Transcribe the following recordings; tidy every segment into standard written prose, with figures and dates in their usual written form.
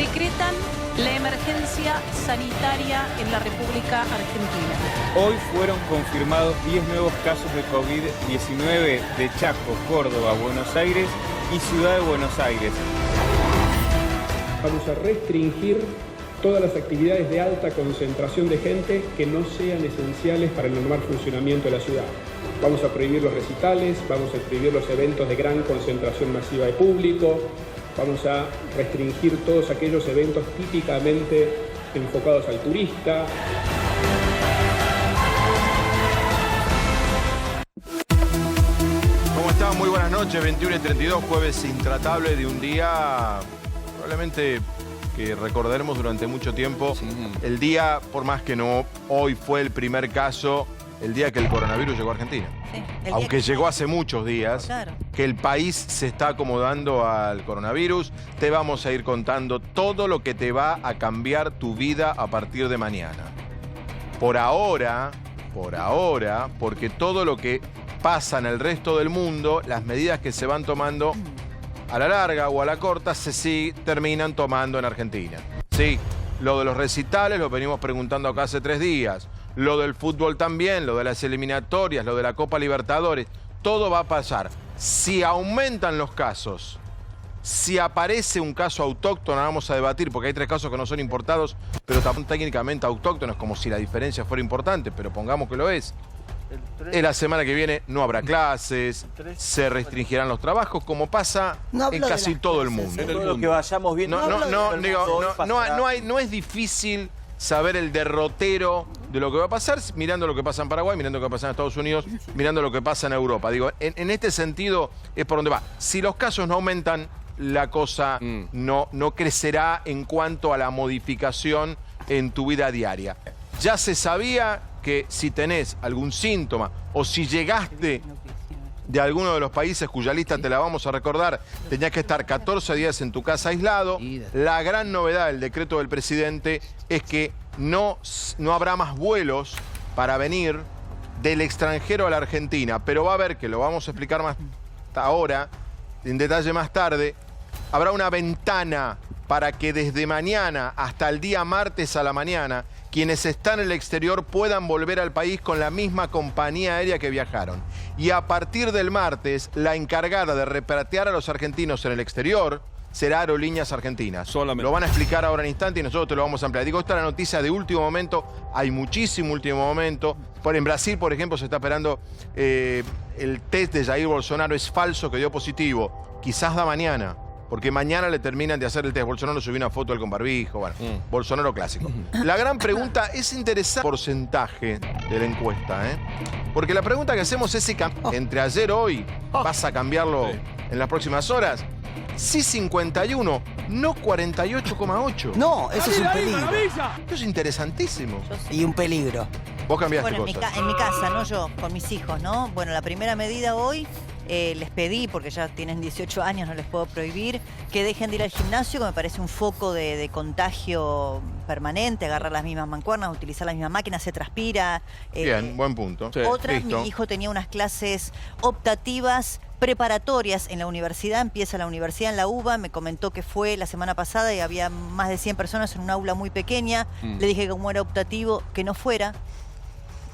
decretan la emergencia sanitaria en la República Argentina. Hoy fueron confirmados 10 nuevos casos de COVID-19 de Chaco, Córdoba, Buenos Aires y Ciudad de Buenos Aires. Vamos a restringir todas las actividades de alta concentración de gente que no sean esenciales para el normal funcionamiento de la ciudad. Vamos a prohibir los recitales, vamos a prohibir los eventos de gran concentración masiva de público, vamos a restringir todos aquellos eventos típicamente enfocados al turista. ¿Cómo están? Muy buenas noches, 21:32, jueves intratable de un día probablemente que recordaremos durante mucho tiempo. Sí. El día, por más que no hoy fue el primer caso, el día que el coronavirus llegó a Argentina. Sí, aunque llegó hace muchos días, claro, que el país se está acomodando al coronavirus. Te vamos a ir contando todo lo que te va a cambiar tu vida a partir de mañana. Por ahora, porque todo lo que pasa en el resto del mundo, las medidas que se van tomando a la larga o a la corta, terminan tomando en Argentina. Sí, lo de los recitales lo venimos preguntando acá hace 3 días. Lo del fútbol también, lo de las eliminatorias, lo de la Copa Libertadores. Todo va a pasar. Si aumentan los casos, si aparece un caso autóctono, vamos a debatir, porque hay 3 casos que no son importados, pero tampoco técnicamente autóctonos, como si la diferencia fuera importante, pero pongamos que lo es. En la semana que viene no habrá clases, se restringirán los trabajos, como pasa en casi todo el mundo. Todo lo que vayamos viendo. No es difícil saber el derrotero de lo que va a pasar, mirando lo que pasa en Paraguay, mirando lo que pasa en Estados Unidos, mirando lo que pasa en Europa. Digo, en este sentido es por donde va. Si los casos no aumentan, la cosa no crecerá en cuanto a la modificación en tu vida diaria. Ya se sabía que si tenés algún síntoma o si llegaste de alguno de los países cuya lista te la vamos a recordar, tenías que estar 14 días en tu casa aislado. La gran novedad del decreto del presidente es que no habrá más vuelos para venir del extranjero a la Argentina, pero va a haber, que lo vamos a explicar más ahora, en detalle más tarde, habrá una ventana para que desde mañana hasta el día martes a la mañana, quienes están en el exterior puedan volver al país con la misma compañía aérea que viajaron. Y a partir del martes, la encargada de repatriar a los argentinos en el exterior será Aerolíneas Argentinas. Solamente. Lo van a explicar ahora en instante y nosotros te lo vamos a ampliar. Digo, esta es la noticia de último momento. Hay muchísimo último momento. En Brasil, por ejemplo, se está esperando el test de Jair Bolsonaro. Es falso, que dio positivo. Quizás da mañana. Porque mañana le terminan de hacer el test. Bolsonaro subió una foto del con barbijo. Bueno, Bolsonaro clásico. La gran pregunta es interesante el porcentaje de la encuesta, ¿eh? Porque la pregunta que hacemos es si entre ayer y hoy vas a cambiarlo en las próximas horas. Sí 51, no 48,8. No, eso es un peligro. Eso es interesantísimo. Y un peligro. Vos cambiaste cosas. En mi casa, no yo, con mis hijos, ¿no? Bueno, la primera medida hoy... les pedí, porque ya tienen 18 años, no les puedo prohibir, que dejen de ir al gimnasio, que me parece un foco de contagio permanente, agarrar las mismas mancuernas, utilizar las mismas máquinas, se transpira. Bien, buen punto. Sí. Otra, mi hijo tenía unas clases optativas preparatorias en la universidad, empieza la universidad en la UBA, me comentó que fue la semana pasada y había más de 100 personas en un aula muy pequeña, le dije que como era optativo, que no fuera.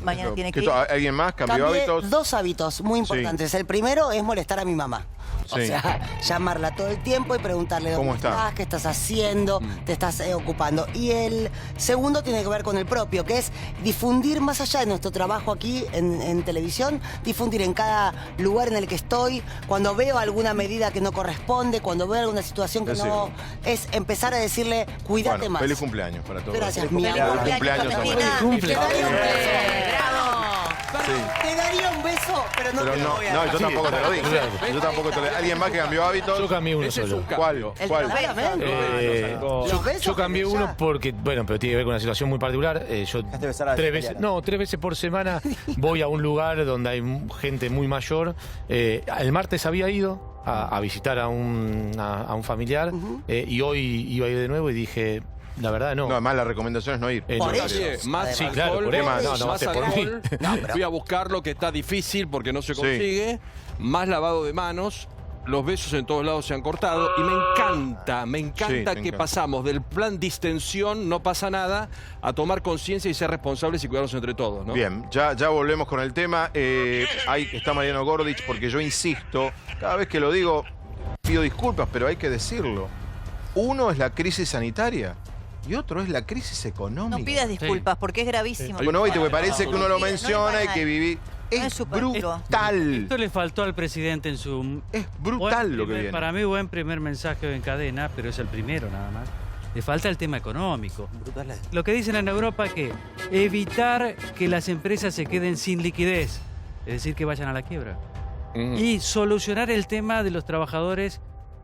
Mañana tiene que ir. ¿Alguien más cambió hábitos? 2 hábitos muy importantes. Sí. El primero es molestar a mi mamá. Sí. O sea, llamarla todo el tiempo y preguntarle dónde estás, qué estás haciendo, te estás ocupando. Y el segundo tiene que ver con el propio, que es difundir más allá de nuestro trabajo aquí en televisión, difundir en cada lugar en el que estoy, cuando veo alguna medida que no corresponde, cuando veo alguna situación que no... Es empezar a decirle, cuídate más. Feliz cumpleaños para todos. Gracias, mi amor. Feliz cumpleaños. Feliz cumpleaños. ¡Bravo! Te daría un beso, pero no te lo voy a dar. No, yo tampoco te lo dije. Yo tampoco te lo dije. ¿Alguien más que cambió hábitos? Yo cambié uno solo. ¿Cuál? Yo cambié uno porque, bueno, pero tiene que ver con una situación muy particular. Yo 3 veces por semana voy a un lugar donde hay gente muy mayor. El martes había ido a visitar a un familiar y hoy iba a ir de nuevo y dije... La verdad no. No, además la recomendación es no ir. Por eso. Más sí, claro, por eso. No va a ser por mí. Fui a buscarlo, que está difícil porque no se consigue. Más lavado de manos. los besos en todos lados se han cortado y me encanta que pasamos del plan distensión, no pasa nada, a tomar conciencia y ser responsables y cuidarnos entre todos, ¿no? Bien, ya volvemos con el tema. Ahí está Mariano Gordich, porque yo insisto, cada vez que lo digo, pido disculpas, pero hay que decirlo. Uno es la crisis sanitaria y otro es la crisis económica. No pidas disculpas, porque es gravísimo. Bueno, hoy me parece que uno lo menciona y que viví. Es brutal. Esto le faltó al presidente en su... Es brutal lo que viene. Para mí, buen primer mensaje en cadena, pero es el primero nada más. Le falta el tema económico. Lo que dicen en Europa es que evitar que las empresas se queden sin liquidez, es decir, que vayan a la quiebra. Y solucionar el tema de los trabajadores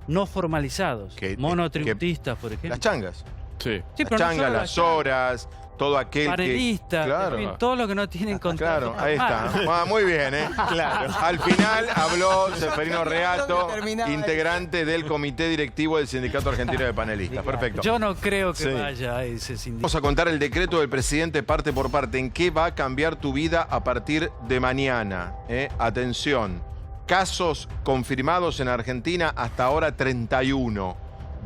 no formalizados, monotributistas, por ejemplo. Las changas. Sí. Las changas, las horas, todo aquel panelistas, claro. todo lo que no tienen contrato. Claro, ahí está. Muy bien, ¿eh? Claro. Al final habló Seferino Reato, integrante del comité directivo del Sindicato Argentino de Panelistas. Perfecto. Yo no creo que vaya a ese sindicato. Vamos a contar el decreto del presidente parte por parte. ¿En qué va a cambiar tu vida a partir de mañana? Atención. Casos confirmados en Argentina hasta ahora 31,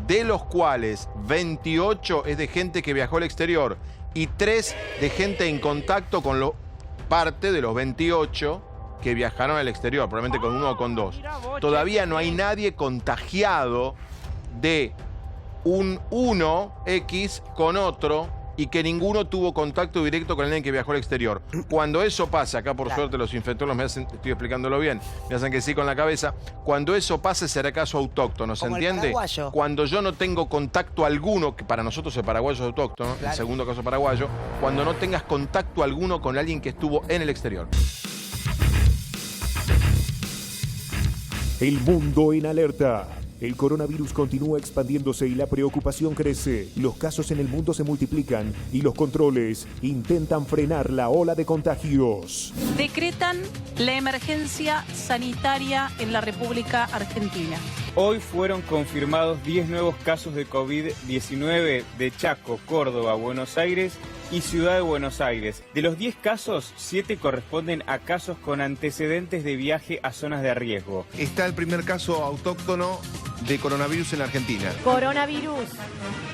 de los cuales 28 es de gente que viajó al exterior y 3 de gente en contacto con parte de los 28 que viajaron al exterior, probablemente con 1 o con 2. Todavía no hay nadie contagiado de un 1X con otro y que ninguno tuvo contacto directo con alguien que viajó al exterior. Cuando eso pase, acá por suerte los infectólogos me hacen, estoy explicándolo bien, me hacen que sí con la cabeza, cuando eso pase será caso autóctono, ¿se entiende? Cuando yo no tengo contacto alguno, que para nosotros el paraguayo es autóctono, el segundo caso paraguayo, cuando no tengas contacto alguno con alguien que estuvo en el exterior. El mundo en alerta. El coronavirus continúa expandiéndose y la preocupación crece. Los casos en el mundo se multiplican y los controles intentan frenar la ola de contagios. Decretan la emergencia sanitaria en la República Argentina. Hoy fueron confirmados 10 nuevos casos de COVID-19 de Chaco, Córdoba, Buenos Aires y Ciudad de Buenos Aires. De los 10 casos, 7 corresponden a casos con antecedentes de viaje a zonas de riesgo. Está el primer caso autóctono de coronavirus en Argentina. Coronavirus.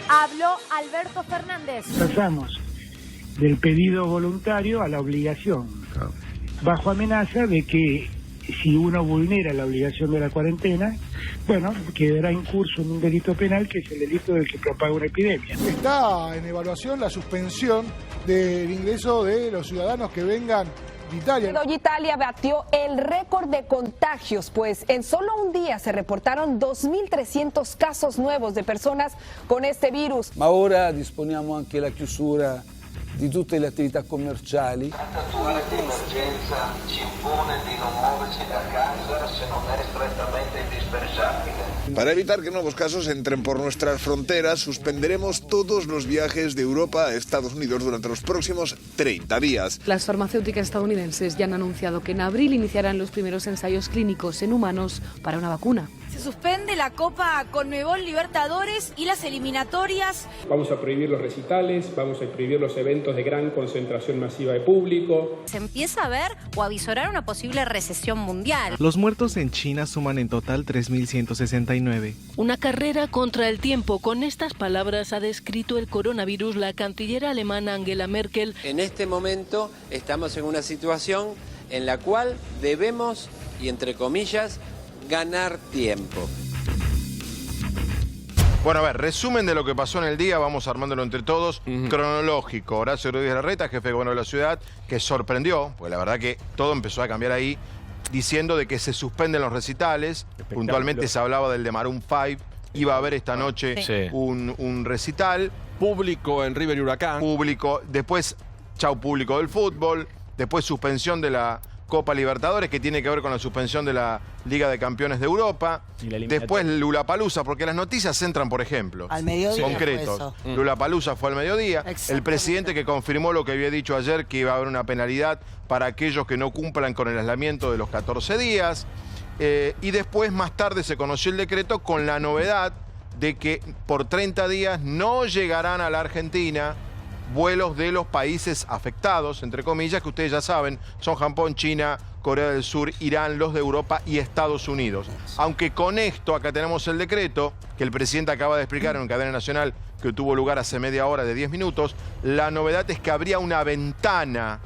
Habló Alberto Fernández. Pasamos del pedido voluntario a la obligación, bajo amenaza de que si uno vulnera la obligación de la cuarentena, bueno, quedará incurso en un delito penal, que es el delito del que propaga una epidemia. Está en evaluación la suspensión del ingreso de los ciudadanos que vengan de Italia. Hoy Italia batió el récord de contagios, pues en solo un día se reportaron 2.300 casos nuevos de personas con este virus. Ma ora disponiamo anche la chiusura di tutte le attività commerciali. L'attuale emergenza ci impone di non muoverci da casa se non è strettamente indispensabile. Para evitar que nuevos casos entren por nuestras fronteras, suspenderemos todos los viajes de Europa a Estados Unidos durante los próximos 30 días. Las farmacéuticas estadounidenses ya han anunciado que en abril iniciarán los primeros ensayos clínicos en humanos para una vacuna. Se suspende la Copa Conmebol Libertadores y las eliminatorias. Vamos a prohibir los recitales, vamos a prohibir los eventos de gran concentración masiva de público. Se empieza a ver o a visorar una posible recesión mundial. Los muertos en China suman en total 3.169. Una carrera contra el tiempo. Con estas palabras ha descrito el coronavirus la canciller alemana Angela Merkel. En este momento estamos en una situación en la cual debemos, y entre comillas, ganar tiempo. Bueno, a ver, resumen de lo que pasó en el día, vamos armándolo entre todos, cronológico. Horacio Rodríguez Larreta, jefe de gobierno de la ciudad, que sorprendió, porque la verdad que todo empezó a cambiar ahí, diciendo de que se suspenden los recitales, puntualmente se hablaba del de Maroon 5, iba a haber esta noche un recital. Público en River y Huracán. Público, después, público del fútbol, después suspensión de la Copa Libertadores, que tiene que ver con la suspensión de la Liga de Campeones de Europa. Después Lollapalooza, porque las noticias entran por ejemplos al mediodía concretos. Lollapalooza fue al mediodía. El presidente que confirmó lo que había dicho ayer, que iba a haber una penalidad para aquellos que no cumplan con el aislamiento de los 14 días. Y después, más tarde, se conoció el decreto con la novedad de que por 30 días no llegarán a la Argentina vuelos de los países afectados, entre comillas, que ustedes ya saben, son Japón, China, Corea del Sur, Irán, los de Europa y Estados Unidos. Aunque con esto, acá tenemos el decreto, que el presidente acaba de explicar en cadena nacional, que tuvo lugar hace media hora de 10 minutos, la novedad es que habría una ventana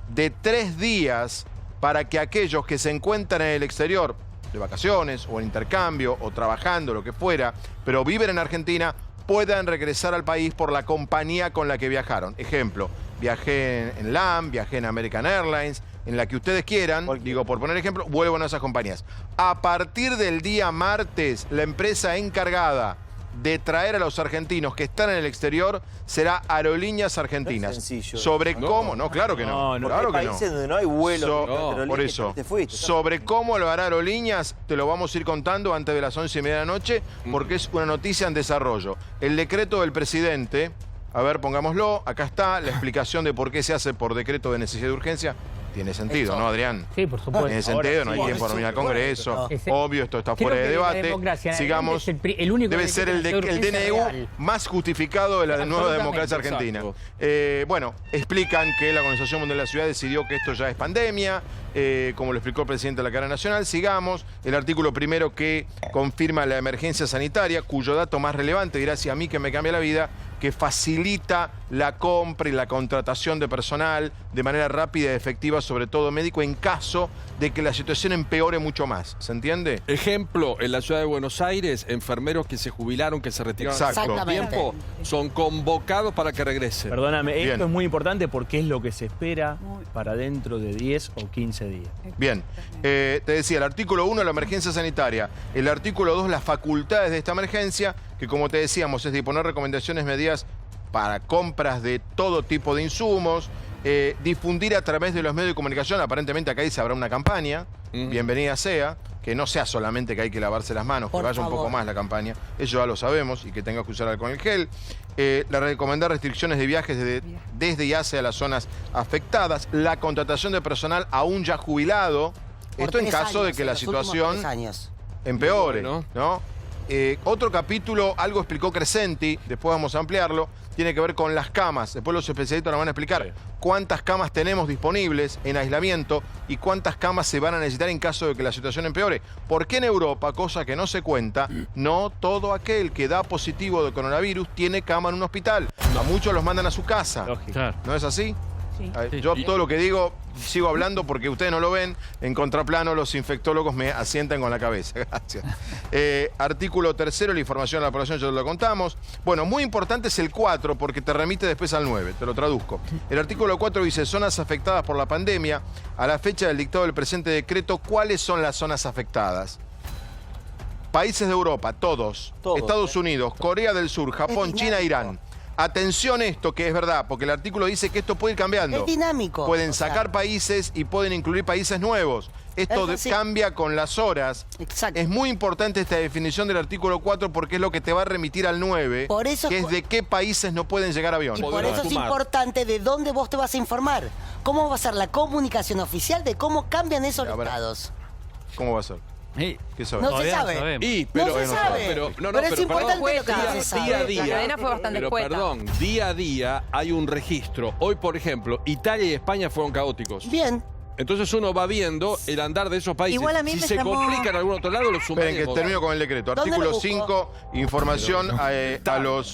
de 3 días para que aquellos que se encuentran en el exterior, de vacaciones o en intercambio o trabajando, lo que fuera, pero viven en Argentina, puedan regresar al país por la compañía con la que viajaron. Ejemplo, viajé en LAM, viajé en American Airlines, en la que ustedes quieran, digo, por poner ejemplo, vuelvan a esas compañías. A partir del día martes, la empresa encargada de traer a los argentinos que están en el exterior será Aerolíneas Argentinas. No es sencillo. Sobre cómo, no, claro que no. Claro que no. Países donde no hay vuelos. Por eso, sobre cómo lo hará Aerolíneas, te lo vamos a ir contando antes de las 11:30 de la noche, porque es una noticia en desarrollo. El decreto del presidente, a ver, pongámoslo, acá está la explicación de por qué se hace por decreto de necesidad de urgencia. Tiene sentido, ¿no, Adrián? Sí, por supuesto. Tiene sentido, no hay tiempo para venir al Congreso. Obvio, esto está fuera de debate. Sigamos. Debe ser el DNU más justificado de la nueva democracia argentina. Bueno, explican que la Organización Mundial de la Ciudad decidió que esto ya es pandemia, como lo explicó el presidente de la cadena nacional. Sigamos. El artículo primero que confirma la emergencia sanitaria, cuyo dato más relevante, dirá si a mí que me cambia la vida, que facilita la compra y la contratación de personal de manera rápida y efectiva, sobre todo médico, en caso de que la situación empeore mucho más. ¿Se entiende? Ejemplo, en la ciudad de Buenos Aires, enfermeros que se jubilaron, que se retiraron hace tiempo, son convocados para que regresen. Perdóname, esto es muy importante porque es lo que se espera para dentro de 10 o 15 días. Bien, te decía, el artículo 1, la emergencia sanitaria. El artículo 2, las facultades de esta emergencia, que como te decíamos, es disponer recomendaciones, medidas para compras de todo tipo de insumos, difundir a través de los medios de comunicación, aparentemente acá dice habrá una campaña, bienvenida sea, que no sea solamente que hay que lavarse las manos, que vaya un poco más la campaña, eso ya lo sabemos, y que tengas que usar alcohol en gel. La recomendar restricciones de viajes desde y hacia las zonas afectadas, la contratación de personal aún ya jubilado, esto en caso de que la situación empeore, ¿no? Otro capítulo, algo explicó Crescenti, después vamos a ampliarlo, tiene que ver con las camas. Después los especialistas nos van a explicar cuántas camas tenemos disponibles en aislamiento y cuántas camas se van a necesitar en caso de que la situación empeore. Porque en Europa, cosa que no se cuenta, no todo aquel que da positivo de coronavirus tiene cama en un hospital. A muchos los mandan a su casa. ¿No es así? Yo todo lo que digo sigo hablando porque ustedes no lo ven. En contraplano los infectólogos me asientan con la cabeza. Gracias. Artículo 3, la información a la población, ya lo contamos. Bueno, muy importante es el 4 porque te remite después al 9, te lo traduzco. El artículo 4 dice zonas afectadas por la pandemia. A la fecha del dictado del presente decreto, ¿cuáles son las zonas afectadas? Países de Europa, todos. Estados Unidos, Corea del Sur, Japón, China, Irán. Atención esto, que es verdad, porque el artículo dice que esto puede ir cambiando. Es dinámico. Pueden sacar países y pueden incluir países nuevos. Esto cambia con las horas. Exacto. Es muy importante esta definición del artículo 4 porque es lo que te va a remitir al 9, por eso que es de qué países no pueden llegar aviones. Y por eso es importante de dónde vos te vas a informar. ¿Cómo va a ser la comunicación oficial de cómo cambian esos estados? ¿Cómo va a ser? ¿Qué sabe? No se sabe. Pero es importante lo que se sabe. Día a día. La cadena fue bastante escueta. Perdón, día a día hay un registro. Hoy, por ejemplo, Italia y España fueron caóticos. Bien. Entonces uno va viendo el andar de esos países. Igual a mí si me se llamó... complica en algún otro lado, los sumaremos. Esperen que termino con el decreto. Artículo 5, información a los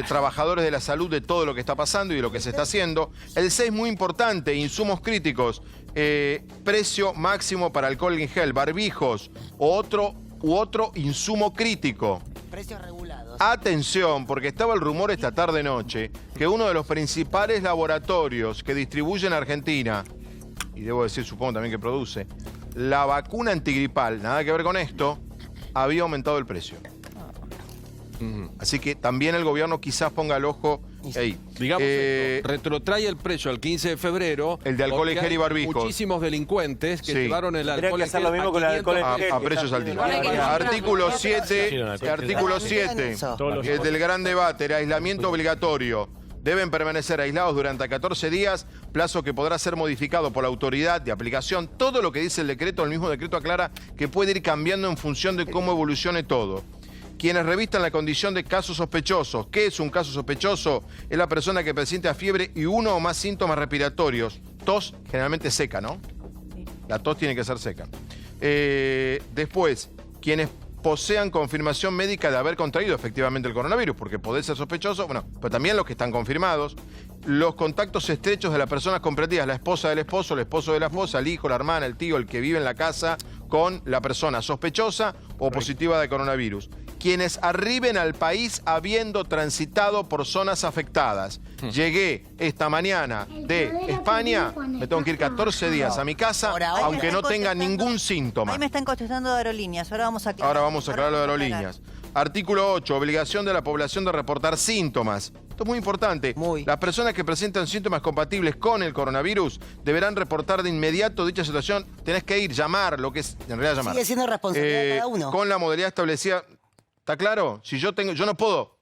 trabajadores de la salud de todo lo que está pasando y de lo que se está haciendo. El 6, muy importante, insumos críticos. Precio máximo para alcohol en gel, barbijos u otro insumo crítico. Precios regulados. Atención, porque estaba el rumor esta tarde-noche que uno de los principales laboratorios que distribuye en Argentina, y debo decir, supongo también que produce, la vacuna antigripal, nada que ver con esto, había aumentado el precio. Así que también el gobierno quizás ponga el ojo ahí. Digamos esto, retrotrae el precio al 15 de febrero. El de alcohol en gel y barbijos. Muchísimos delincuentes que llevaron el alcohol en gel a precios altísimos. Artículo 7, artículo 7, el del gran debate, el aislamiento obligatorio. Deben permanecer aislados durante 14 días, plazo que podrá ser modificado por la autoridad de aplicación. Todo lo que dice el decreto, el mismo decreto aclara que puede ir cambiando en función de cómo evolucione todo. quienes revistan la condición de caso sospechoso. ¿Qué es un caso sospechoso? Es la persona que presenta fiebre y uno o más síntomas respiratorios. Tos, generalmente seca, ¿no? La tos tiene que ser seca. Después, quienes posean confirmación médica de haber contraído efectivamente el coronavirus, porque puede ser sospechoso, bueno, pero también los que están confirmados, los contactos estrechos de las personas comprendidas, la esposa del esposo, el esposo de la esposa, el hijo, la hermana, el tío, el que vive en la casa con la persona sospechosa o positiva de coronavirus. Quienes arriben al país habiendo transitado por zonas afectadas. Llegué esta mañana de España, me tengo que ir 14 días a mi casa, aunque no tenga ningún síntoma. Ahí me están contestando de aerolíneas, ahora vamos a aclarar. Ahora vamos a aclarar lo de aerolíneas. Artículo 8, obligación de la población de reportar síntomas. Esto es muy importante. Las personas que presentan síntomas compatibles con el coronavirus deberán reportar de inmediato dicha situación. Tenés que ir, llamar, lo que es en realidad llamar. Sigue siendo responsabilidad de cada uno. Con la modalidad establecida. ¿Está claro? Si yo no puedo,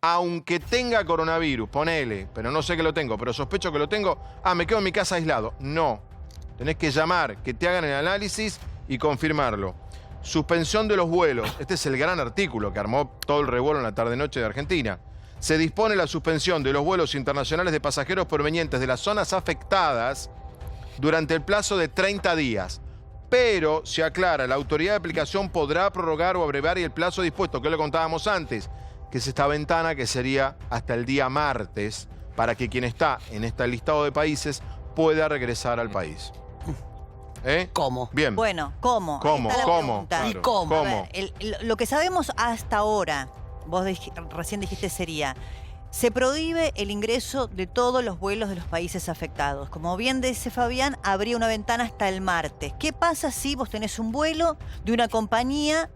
aunque tenga coronavirus, ponele, pero no sé que lo tengo, pero sospecho que lo tengo, me quedo en mi casa aislado. No. Tenés que llamar, que te hagan el análisis y confirmarlo. Suspensión de los vuelos. Este es el gran artículo que armó todo el revuelo en la tarde-noche de Argentina. Se dispone la suspensión de los vuelos internacionales de pasajeros provenientes de las zonas afectadas durante el plazo de 30 días. Pero, se aclara, la autoridad de aplicación podrá prorrogar o abreviar el plazo dispuesto, que lo contábamos antes, que es esta ventana que sería hasta el día martes, para que quien está en este listado de países pueda regresar al país. ¿Cómo? Bien. Bueno, ¿cómo? ¿Cómo? Está la ¿Cómo? pregunta. Claro. ¿Y cómo? ¿Cómo? A ver, lo que sabemos hasta ahora, vos recién dijiste sería, se prohíbe el ingreso de todos los vuelos de los países afectados. Como bien dice Fabián, habría una ventana hasta el martes. ¿Qué pasa si vos tenés un vuelo de una compañía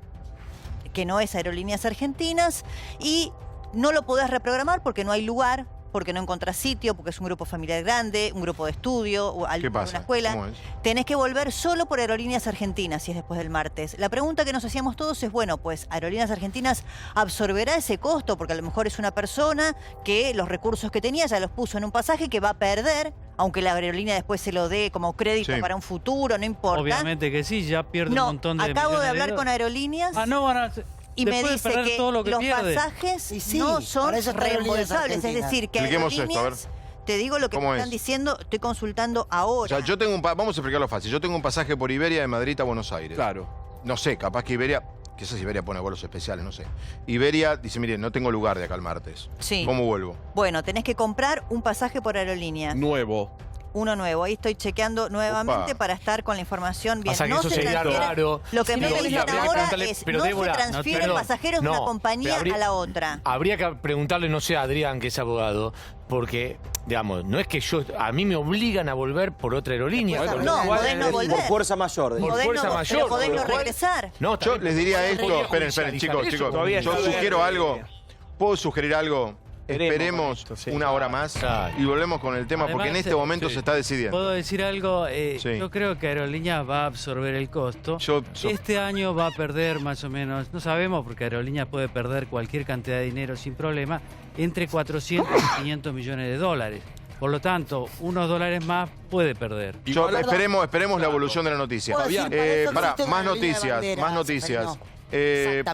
que no es Aerolíneas Argentinas y no lo podés reprogramar porque no hay lugar, porque no encontrás sitio, porque es un grupo familiar grande, un grupo de estudio, o ¿Qué pasa? una escuela? ¿Cómo es? Tenés que volver solo por Aerolíneas Argentinas si es después del martes. La pregunta que nos hacíamos todos es, bueno, pues Aerolíneas Argentinas absorberá ese costo, porque a lo mejor es una persona que los recursos que tenía ya los puso en un pasaje que va a perder, aunque la aerolínea después se lo dé como crédito para un futuro, no importa. Obviamente que sí, ya pierde un montón de acabo de millones hablar con Aerolíneas. no van a... Y me dice que los pasajes no son reembolsables. Es decir, que Aerolíneas, te digo lo que me están diciendo, estoy consultando ahora. O sea, yo tengo vamos a explicarlo fácil. Yo tengo un pasaje por Iberia de Madrid a Buenos Aires. Claro. No sé, capaz que Iberia, quizás Iberia pone vuelos especiales, no sé. Iberia dice, mire, no tengo lugar de acá el martes. Sí. ¿Cómo vuelvo? Bueno, tenés que comprar un pasaje por Aerolíneas. Nuevo. Uno nuevo. Ahí estoy chequeando nuevamente para estar con la información bien. Pasa que eso sería raro. Lo que me dicen ahora es pero no Débora, se transfieren pasajeros de una compañía a la otra. Habría que preguntarle, no sé, a Adrián, que es abogado, porque, digamos, no es que a mí me obligan a volver por otra aerolínea. No, podés no volver. Por fuerza mayor. Por fuerza mayor. Pero podés no regresar. No, yo les diría esto. Esperen, chicos. Yo sugiero algo. ¿Puedo sugerir algo? Esperemos una hora más y volvemos con el tema. Además, porque en este momento se está decidiendo. ¿Puedo decir algo? Yo creo que Aerolíneas va a absorber el costo. Este año va a perder más o menos, no sabemos porque Aerolíneas puede perder cualquier cantidad de dinero sin problema, entre 400 y 500 millones de dólares. Por lo tanto, unos dólares más puede perder. Esperemos la evolución de la noticia. Más noticias.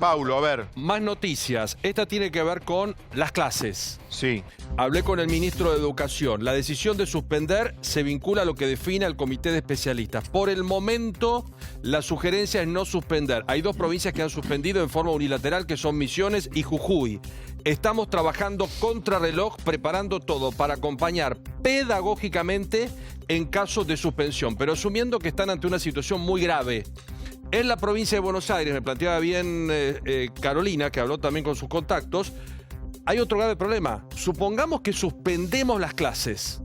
Paulo, a ver. Más noticias. Esta tiene que ver con las clases. Sí. Hablé con el ministro de Educación. La decisión de suspender se vincula a lo que define el comité de especialistas. Por el momento, la sugerencia es no suspender. Hay dos provincias que han suspendido en forma unilateral, que son Misiones y Jujuy. Estamos trabajando contrarreloj, preparando todo para acompañar pedagógicamente en caso de suspensión, pero asumiendo que están ante una situación muy grave. En la provincia de Buenos Aires, me planteaba bien Carolina, que habló también con sus contactos, hay otro grave problema. Supongamos que suspendemos las clases.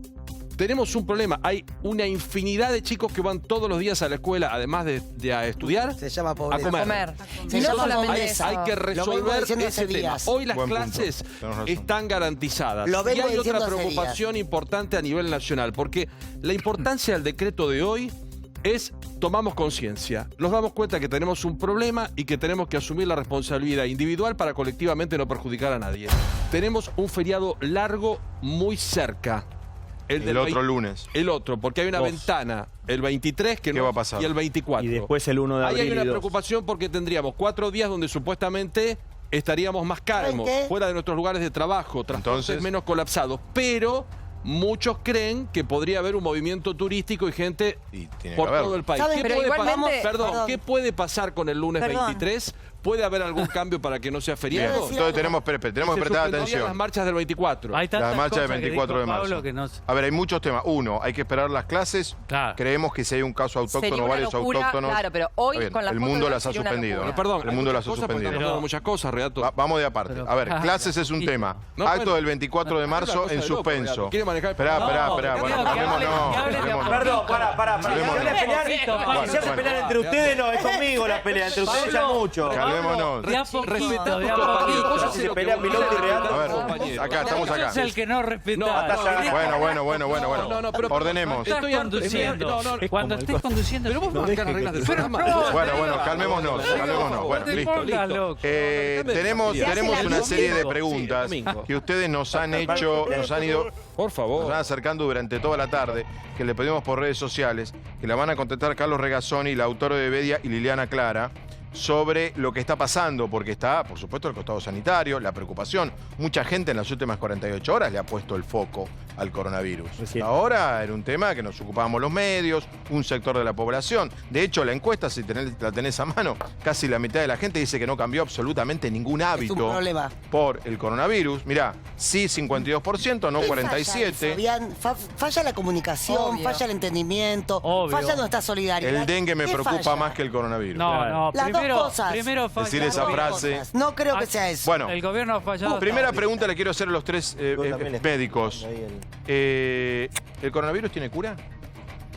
Tenemos un problema. Hay una infinidad de chicos que van todos los días a la escuela, además de a estudiar, se llama pobreza. A comer. Se llama pobreza. Hay que resolver ese tema. Hoy las clases están garantizadas. Y hay otra preocupación importante a nivel nacional, porque la importancia del decreto de hoy es tomamos conciencia, nos damos cuenta que tenemos un problema y que tenemos que asumir la responsabilidad individual para colectivamente no perjudicar a nadie. Tenemos un feriado largo muy cerca. El otro lunes. El otro, porque hay una ventana, el 23 que ¿Qué va a pasar? Y el 24. Y después el 1 de abril. Ahí hay una preocupación porque tendríamos 4 días donde supuestamente estaríamos más calmos, fuera de nuestros lugares de trabajo, transportes menos colapsados, pero muchos creen que podría haber un movimiento turístico y gente por todo el país. ¿Qué puede pasar con el lunes 23? ¿Puede haber algún cambio para que no sea feriado? Entonces tenemos que prestar atención. Las marchas del 24. Las marchas del 24 de marzo. A ver, hay muchos temas. Uno, hay que esperar las clases. Creemos que si hay un caso autóctono, varios autóctonos. Claro, pero hoy con el mundo las ha suspendido. Perdón, el mundo las ha suspendido. Muchas cosas, Reato. Vamos de aparte. A ver, clases es un tema. Acto del 24 de marzo en suspenso. Esperá. Bueno, calmémonos. Perdón, pará. Si se hace pelear entre ustedes, no, es conmigo la pelea. Entre ustedes ya mucho. Calmémonos. Se pelean Miloti y Reato. A ver, estamos acá. Es el que no respeta. Bueno. Ordenemos. Estoy conduciendo. Cuando estés conduciendo. Pero vos marcás las reglas del programa. Bueno, calmémonos. Bueno, listo. Tenemos una serie de preguntas que ustedes nos han hecho, nos han ido, por favor, nos van acercando durante toda la tarde, que le pedimos por redes sociales, que la van a contestar Carlos Regazzoni, la autora de Bedia, y Liliana Clara, sobre lo que está pasando, porque está, por supuesto, el costado sanitario, la preocupación. Mucha gente en las últimas 48 horas le ha puesto el foco al coronavirus. Ahora era un tema que nos ocupábamos los medios, un sector de la población. De hecho, la encuesta, si la tenés a mano, casi la mitad de la gente dice que no cambió absolutamente ningún hábito por el coronavirus. Mirá, sí 52%, no 47%. Falla la comunicación, falla el entendimiento, falla nuestra solidaridad. El dengue me preocupa más que el coronavirus. No, primero falla. Decir esa frase. No creo que sea eso. Bueno, el gobierno ha fallado. Primera pregunta le quiero hacer a los tres médicos. ¿El coronavirus tiene cura?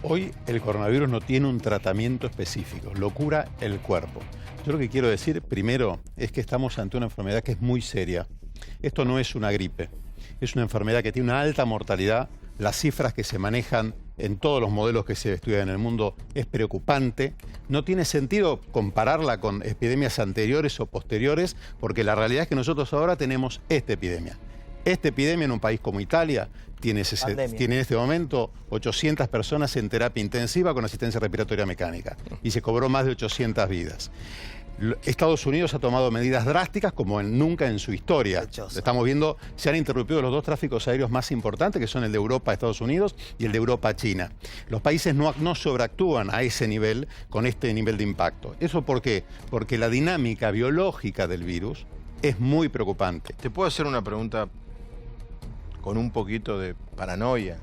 Hoy el coronavirus no tiene un tratamiento específico, lo cura el cuerpo. Yo lo que quiero decir primero es que estamos ante una enfermedad que es muy seria. Esto no es una gripe, es una enfermedad que tiene una alta mortalidad. Las cifras que se manejan en todos los modelos que se estudian en el mundo es preocupante. No tiene sentido compararla con epidemias anteriores o posteriores, porque la realidad es que nosotros ahora tenemos esta epidemia. Esta epidemia en un país como Italia tiene en este momento 800 personas en terapia intensiva con asistencia respiratoria mecánica y se cobró más de 800 vidas. Estados Unidos ha tomado medidas drásticas como nunca en su historia. Estamos viendo, se han interrumpido los dos tráficos aéreos más importantes, que son el de Europa a Estados Unidos y el de Europa a China. Los países no sobreactúan a ese nivel, con este nivel de impacto. ¿Eso por qué? Porque la dinámica biológica del virus es muy preocupante. ¿Te puedo hacer una pregunta con un poquito de paranoia?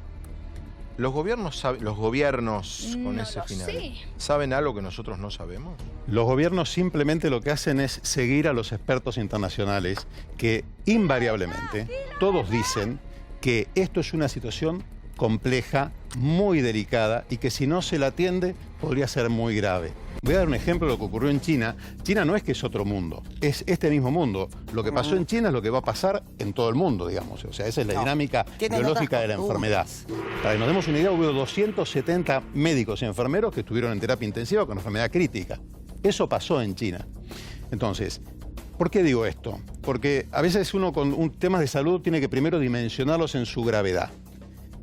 ¿Los gobiernos con ese final saben algo que nosotros no sabemos? Los gobiernos simplemente lo que hacen es seguir a los expertos internacionales que invariablemente todos dicen que esto es una situación compleja, muy delicada y que si no se la atiende podría ser muy grave. Voy a dar un ejemplo de lo que ocurrió en China. China no es que es otro mundo, es este mismo mundo. Lo que pasó en China es lo que va a pasar en todo el mundo, digamos. O sea, esa es la dinámica biológica de la enfermedad. Para que nos demos una idea, hubo 270 médicos y enfermeros que estuvieron en terapia intensiva con enfermedad crítica. Eso pasó en China. Entonces, ¿por qué digo esto? Porque a veces uno con temas de salud tiene que primero dimensionarlos en su gravedad.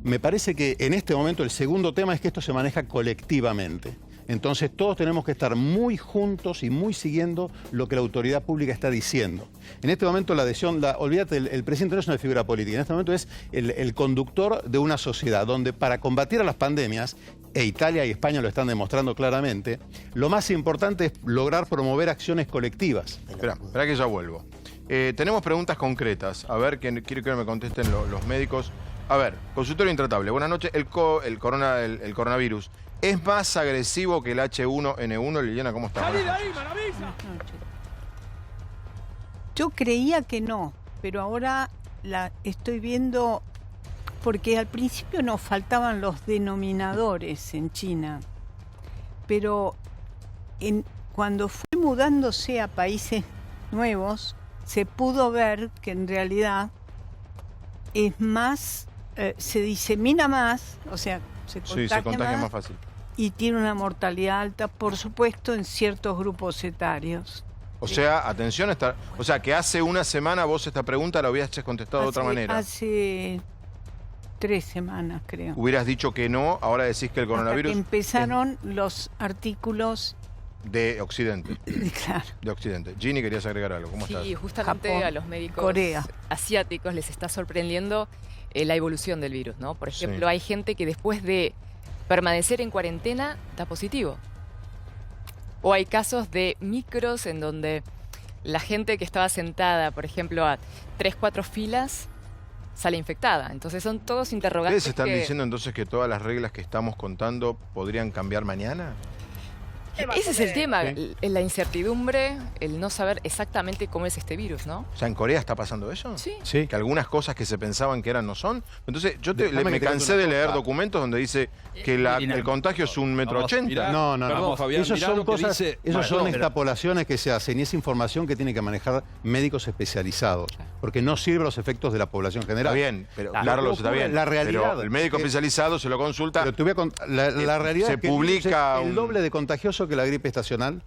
Me parece que en este momento el segundo tema es que esto se maneja colectivamente. Entonces todos tenemos que estar muy juntos y muy siguiendo lo que la autoridad pública está diciendo. En este momento la adhesión, olvídate, el presidente no es una figura política, en este momento es el conductor de una sociedad donde para combatir a las pandemias, e Italia y España lo están demostrando claramente, lo más importante es lograr promover acciones colectivas. Espera que ya vuelvo. Tenemos preguntas concretas, a ver, quiero que me contesten los médicos. A ver, consultorio intratable, buenas noches. El coronavirus ¿es más agresivo que el H1N1? Liliana, ¿cómo está? ¡Salí de ahí, maravilla! Yo creía que no, pero ahora la estoy viendo, porque al principio nos faltaban los denominadores en China, pero cuando fue mudándose a países nuevos, se pudo ver que en realidad es más, se disemina más, o sea, se contagia más fácil. Y tiene una mortalidad alta, por supuesto, en ciertos grupos etarios. O sea, atención, o sea, que hace una semana vos esta pregunta la hubieras contestado de otra manera. Hace 3 semanas, creo. Hubieras dicho que no, ahora decís que el coronavirus... Hasta que empezaron los artículos De Occidente. Claro. De Occidente. Ginny, querías agregar algo. ¿Cómo estás? Sí, justamente Japón, a los médicos Corea. asiáticos les está sorprendiendo la evolución del virus, ¿no? Por ejemplo, hay gente que después de permanecer en cuarentena da positivo. O hay casos de micros en donde la gente que estaba sentada, por ejemplo, a 3, 4 filas, sale infectada. Entonces son todos interrogantes. ¿Ustedes están diciendo entonces que todas las reglas que estamos contando podrían cambiar mañana? Ese es el tema, la incertidumbre, el no saber exactamente cómo es este virus, ¿no? O sea, ¿en Corea está pasando eso? Sí. Que algunas cosas que se pensaban que eran no son. Entonces, yo me cansé de leer documentos donde dice que el contagio es 1,80 m. No. Perdón, Fabián, Esas son cosas, dice... esos son extrapolaciones que se hacen y es información que tienen que manejar médicos especializados, porque no sirve a los efectos de la población general. Está bien, pero Carlos, está bien. La realidad. Pero el médico especializado se lo consulta. Pero la realidad se es que publica el doble de contagioso que la gripe estacional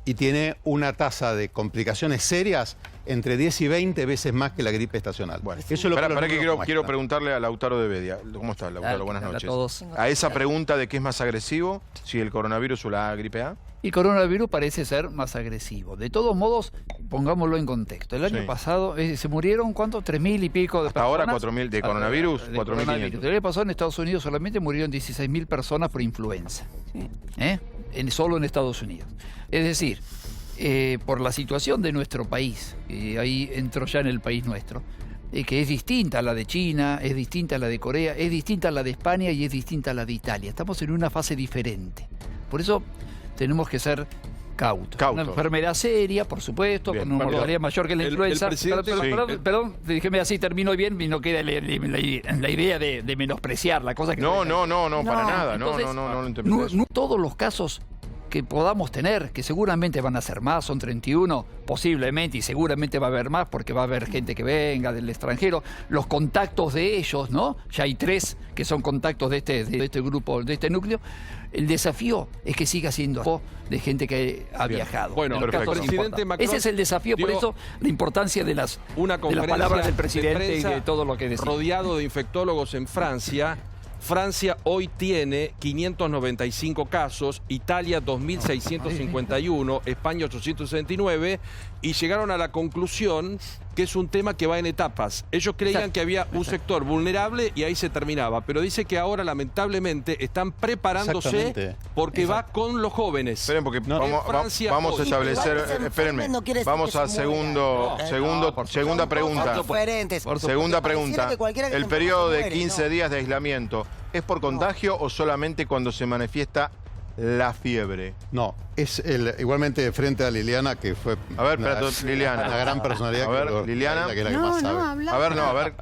y tiene una tasa de complicaciones serias entre 10 y 20 veces más que la gripe estacional. Bueno, eso es lo que quiero preguntarle a Lautaro de Bedia. ¿Cómo estás, Lautaro? Buenas noches. A esa pregunta de qué es más agresivo, si el coronavirus o la gripe A. El coronavirus parece ser más agresivo. De todos modos, pongámoslo en contexto. El año pasado se murieron, ¿cuánto? 3.000 y pico de personas. Ahora 4.000 de coronavirus, 4.500. El año pasado en Estados Unidos solamente murieron 16.000 personas por influenza. Solo en Estados Unidos. Es decir, por la situación de nuestro país, ahí entro ya en el país nuestro, que es distinta a la de China, es distinta a la de Corea, es distinta a la de España y es distinta a la de Italia. Estamos en una fase diferente. Por eso tenemos que ser cautos. Una enfermedad seria, por supuesto, con una mortalidad mayor que la influenza. Perdón, déjeme así, termino bien y no queda la idea de menospreciar la cosa que... No, para nada. Entonces, no entendemos. No todos los casos que podamos tener, que seguramente van a ser más, son 31, posiblemente, y seguramente va a haber más, porque va a haber gente que venga del extranjero, los contactos de ellos, ¿no? Ya hay 3 que son contactos de este grupo, de este núcleo. El desafío es que siga siendo de gente que ha viajado. Bueno, presidente Macron, ese es el desafío, por eso la importancia de las palabras del presidente y de todo lo que decía. Rodeado de infectólogos en Francia. Francia hoy tiene 595 casos, Italia 2.651, España 869 y llegaron a la conclusión que es un tema que va en etapas. Ellos creían que había un sector vulnerable y ahí se terminaba, pero dice que ahora lamentablemente están preparándose porque va con los jóvenes. Esperen, porque vamos a establecer, espérenme, vamos a segunda pregunta. Segunda pregunta. El periodo de 15 días de aislamiento, ¿es por contagio o solamente cuando se manifiesta la fiebre? No, es igualmente frente a Liliana, que fue Liliana, una gran personalidad. A ver, Liliana. Que la que más sabe. A ver.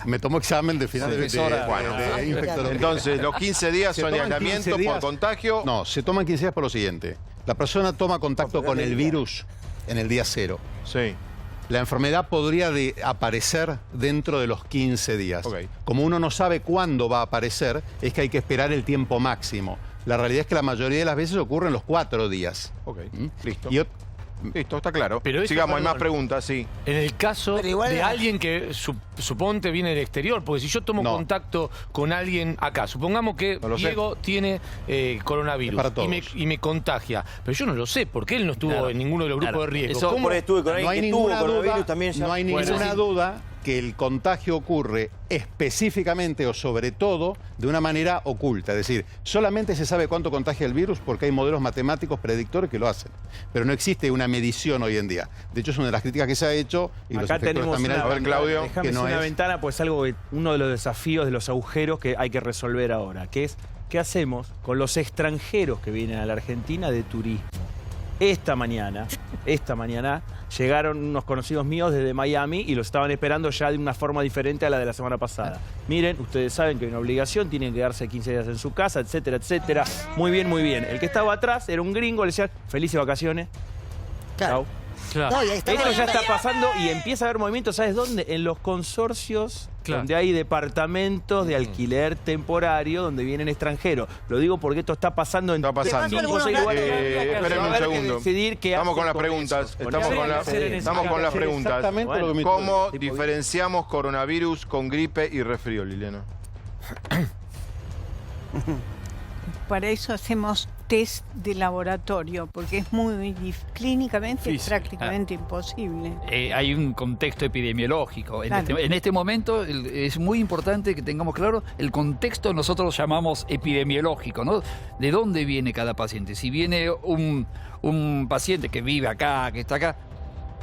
Me tomó examen de final de infectología. Entonces, los 15 días son de aislamiento por contagio. No, se toman 15 días por lo siguiente. La persona toma contacto con el virus en el día 0. Sí. La enfermedad podría aparecer dentro de los 15 días. Como uno no sabe cuándo va a aparecer, es que hay que esperar el tiempo máximo. La realidad es que la mayoría de las veces ocurre en los 4 días. Listo. Listo, está claro. Pero sigamos, hay más preguntas, sí. En el caso de alguien que suponte viene del exterior, porque si yo tomo contacto con alguien acá, supongamos que Diego tiene coronavirus y me contagia, pero yo no lo sé, porque él no estuvo en ninguno de los grupos de riesgo. ¿Cómo estuve con alguien que tuvo coronavirus también? No hay ninguna duda que el contagio ocurre específicamente o sobre todo de una manera oculta. Es decir, solamente se sabe cuánto contagia el virus porque hay modelos matemáticos predictores que lo hacen. Pero no existe una medición hoy en día. De hecho, es una de las críticas que se ha hecho y acá tenemos también a ver, Claudio, que no una ventana, pues uno de los desafíos, de los agujeros que hay que resolver ahora, que es ¿qué hacemos con los extranjeros que vienen a la Argentina de turismo? Esta mañana llegaron unos conocidos míos desde Miami y los estaban esperando ya de una forma diferente a la de la semana pasada. Miren, ustedes saben que hay una obligación, tienen que quedarse 15 días en su casa, etcétera, etcétera. Muy bien, muy bien. El que estaba atrás era un gringo, le decían, felices vacaciones. Chao. Claro. No, esto ya está pasando y empieza a haber movimientos, ¿sabes dónde? En los consorcios donde hay departamentos de alquiler temporario donde vienen extranjeros. Lo digo porque esto está pasando en 5 o 6 lugares. Espérenme un segundo. Estamos con las preguntas. Estamos con las preguntas. ¿Cómo diferenciamos coronavirus con gripe y resfrío, Liliana? para eso hacemos test de laboratorio, porque es clínicamente es prácticamente imposible. Hay un contexto epidemiológico. Claro. En este momento es muy importante que tengamos claro el contexto, nosotros llamamos epidemiológico, ¿no? ¿De dónde viene cada paciente? Si viene un paciente que vive acá, que está acá,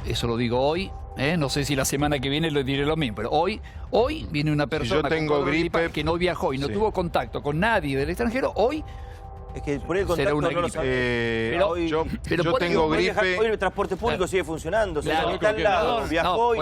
eso lo digo hoy, no sé si la semana que viene lo diré lo mismo, pero hoy viene una persona si yo tengo con gripe que no viajó y no tuvo contacto con nadie del extranjero, hoy es que por el contacto será una no lo gripe. sabemos. Yo tengo gripe. Hoy el transporte público sigue funcionando. Claro, Viajó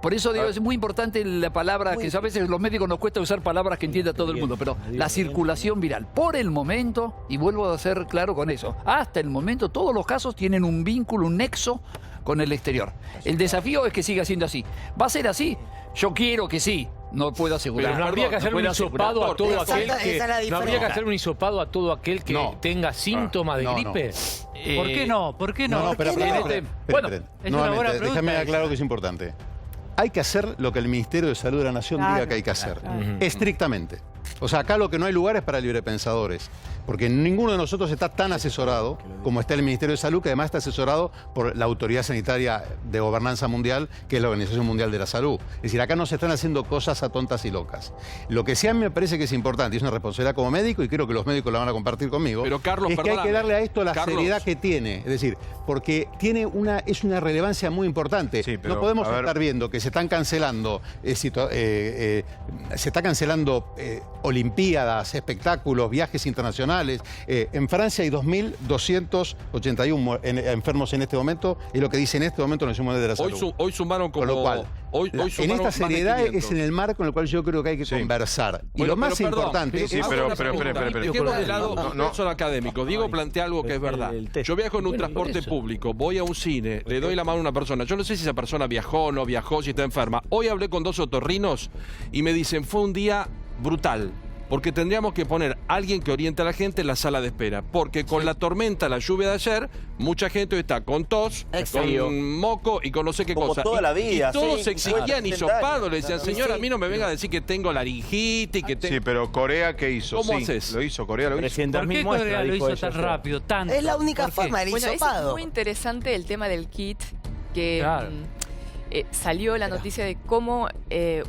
por eso digo, es muy importante la palabra, que a veces los médicos nos cuesta usar palabras que entienda todo el mundo, pero la circulación viral. Por el momento, y vuelvo a ser claro con eso, hasta el momento todos los casos tienen un vínculo, un nexo con el exterior. El desafío es que siga siendo así. ¿Va a ser así? Yo quiero que sí. No puedo asegurar. Pero no habría que hacer un hisopado a todo aquel que no habría que hacer un hisopado a todo aquel que tenga síntomas de gripe. ¿Por qué no? ¿Por qué no? No, espera. Bueno, es una buena pregunta. Déjame aclarar que es importante. Hay que hacer lo que el Ministerio de Salud de la Nación diga que hay que hacer. Estrictamente. O sea, acá lo que no hay lugar es para librepensadores. Porque ninguno de nosotros está tan asesorado como está el Ministerio de Salud, que además está asesorado por la Autoridad Sanitaria de Gobernanza Mundial, que es la Organización Mundial de la Salud. Es decir, acá no se están haciendo cosas a tontas y locas. Lo que sí a mí me parece que es importante, y es una responsabilidad como médico, y creo que los médicos la van a compartir conmigo, pero Carlos, es que hay que darle a esto la seriedad que tiene. Es decir, porque es una relevancia muy importante. Sí, pero, no podemos estar viendo que se están cancelando, se está cancelando olimpiadas, espectáculos, viajes internacionales. En Francia hay 2.281 enfermos en este momento, es lo que dice en este momento la Organización Mundial de la Salud. Hoy sumaron como... Con lo cual, en esta seriedad es en el marco en el cual yo creo que hay que conversar. Y lo más importante es... Dejemos de lado no son académicos. Diego plantea algo que es verdad. Yo viajo en un transporte público, voy a un cine, le doy la mano a una persona. Yo no sé si esa persona viajó o no viajó, si está enferma. Hoy hablé con 2 otorrinos y me dicen, fue un día brutal. Porque tendríamos que poner a alguien que oriente a la gente en la sala de espera. Porque con la tormenta, la lluvia de ayer, mucha gente está con tos, con moco y con no sé qué cosa. Toda la vida. Y todos se exigían hisopados. Le decían, señora, a mí no me venga a decir que tengo laringitis, que tengo... Sí, pero Corea, ¿qué hizo? ¿Cómo haces? Lo hizo, Corea lo hizo. ¿Por qué Corea lo hizo tan rápido, tanto? Es la única forma, el hisopado. Es muy interesante el tema del kit, que... salió la noticia de cómo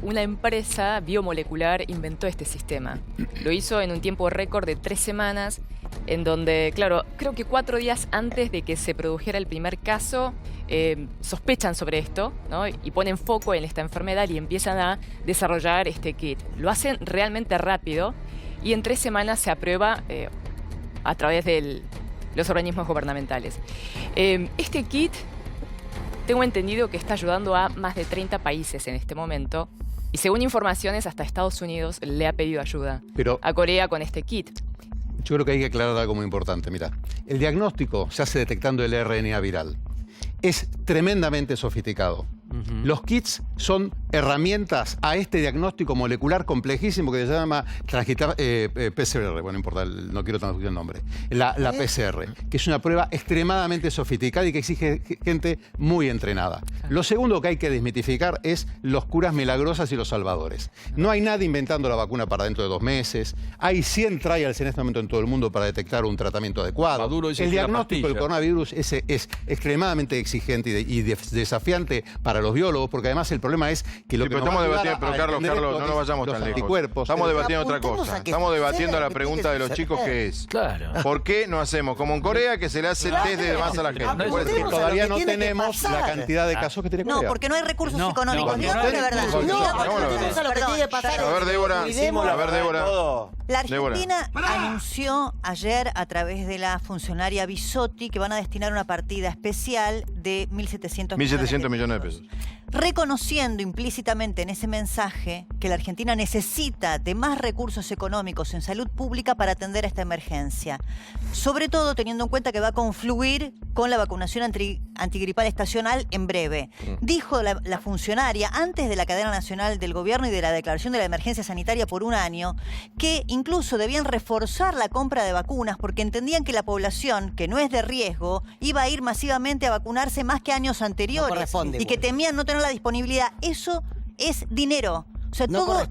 una empresa biomolecular inventó este sistema. Lo hizo en un tiempo récord de 3 semanas, en donde, claro, creo que 4 días antes de que se produjera el primer caso, sospechan sobre esto, ¿no? Y ponen foco en esta enfermedad y empiezan a desarrollar este kit. Lo hacen realmente rápido y en 3 semanas se aprueba a través de los organismos gubernamentales. Este kit... Tengo entendido que está ayudando a más de 30 países en este momento. Y según informaciones, hasta Estados Unidos le ha pedido ayuda a Corea con este kit. Yo creo que hay que aclarar algo muy importante. Mira, el diagnóstico se hace detectando el RNA viral. Es tremendamente sofisticado. Los kits son herramientas a este diagnóstico molecular complejísimo que se llama PCR, bueno, no importa, no quiero traducir el nombre, la PCR, que es una prueba extremadamente sofisticada y que exige gente muy entrenada. Lo segundo que hay que desmitificar es los curas milagrosas y los salvadores. No hay nadie inventando la vacuna para dentro de 2 meses, hay 100 trials en este momento en todo el mundo para detectar un tratamiento adecuado. El diagnóstico del coronavirus es extremadamente exigente y desafiante para los biólogos, porque además el problema es que lo que estamos debatiendo, pero Carlos, no nos vayamos tan lejos. Estamos debatiendo otra cosa. Estamos debatiendo la pregunta de los chicos que es, ¿por qué no hacemos como en Corea que se le hace el test de más a la gente? Porque todavía no tenemos la cantidad de casos que tiene Corea. No, porque no hay recursos económicos. No, la verdad. A ver, Débora. La Argentina anunció ayer a través de la funcionaria Bisotti que van a destinar una partida especial de 1.700 millones de pesos. Reconociendo implícitamente en ese mensaje que la Argentina necesita de más recursos económicos en salud pública para atender a esta emergencia. Sobre todo teniendo en cuenta que va a confluir con la vacunación antigripal estacional en breve. Dijo la funcionaria, antes de la cadena nacional del gobierno y de la declaración de la emergencia sanitaria por 1 año, que incluso debían reforzar la compra de vacunas porque entendían que la población, que no es de riesgo, iba a ir masivamente a vacunarse más que años anteriores y que temían no tener la disponibilidad. Eso es dinero. O sea,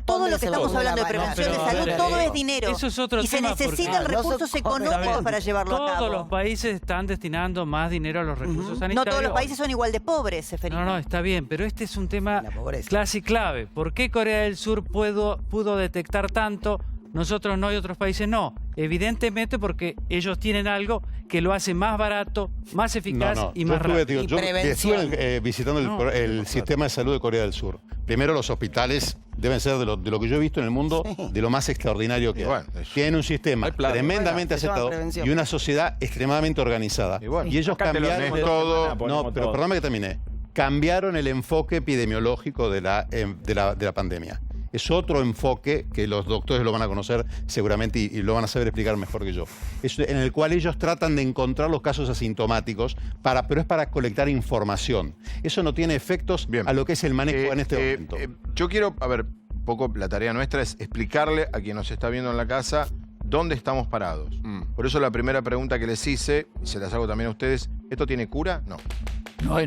todo lo que estamos hablando de prevención de salud, todo es dinero. Eso es otro y se tema necesitan recursos económicos para llevarlo a cabo. Todos los países están destinando más dinero a los recursos sanitarios. No todos los países son igual de pobres, Seferino. No, está bien, pero este es un tema clase y clave. ¿Por qué Corea del Sur pudo detectar tanto? Nosotros no y otros países no. Evidentemente porque ellos tienen algo que lo hace más barato, más eficaz y más rápido. Yo estuve visitando el sistema de salud de Corea del Sur. Primero, los hospitales deben ser de lo que yo he visto en el mundo, de lo más extraordinario que hay. Tienen un sistema tremendamente aceptado y una sociedad extremadamente organizada. Y ellos cambiaron todo. No, pero perdóname que terminé. Cambiaron el enfoque epidemiológico de la pandemia. Es otro enfoque que los doctores lo van a conocer seguramente y lo van a saber explicar mejor que yo. Es en el cual ellos tratan de encontrar los casos asintomáticos, pero es para colectar información. Eso no tiene efectos a lo que es el manejo en este momento. Yo quiero, un poco la tarea nuestra es explicarle a quien nos está viendo en la casa dónde estamos parados. Por eso la primera pregunta que les hice, y se las hago también a ustedes, ¿esto tiene cura? No.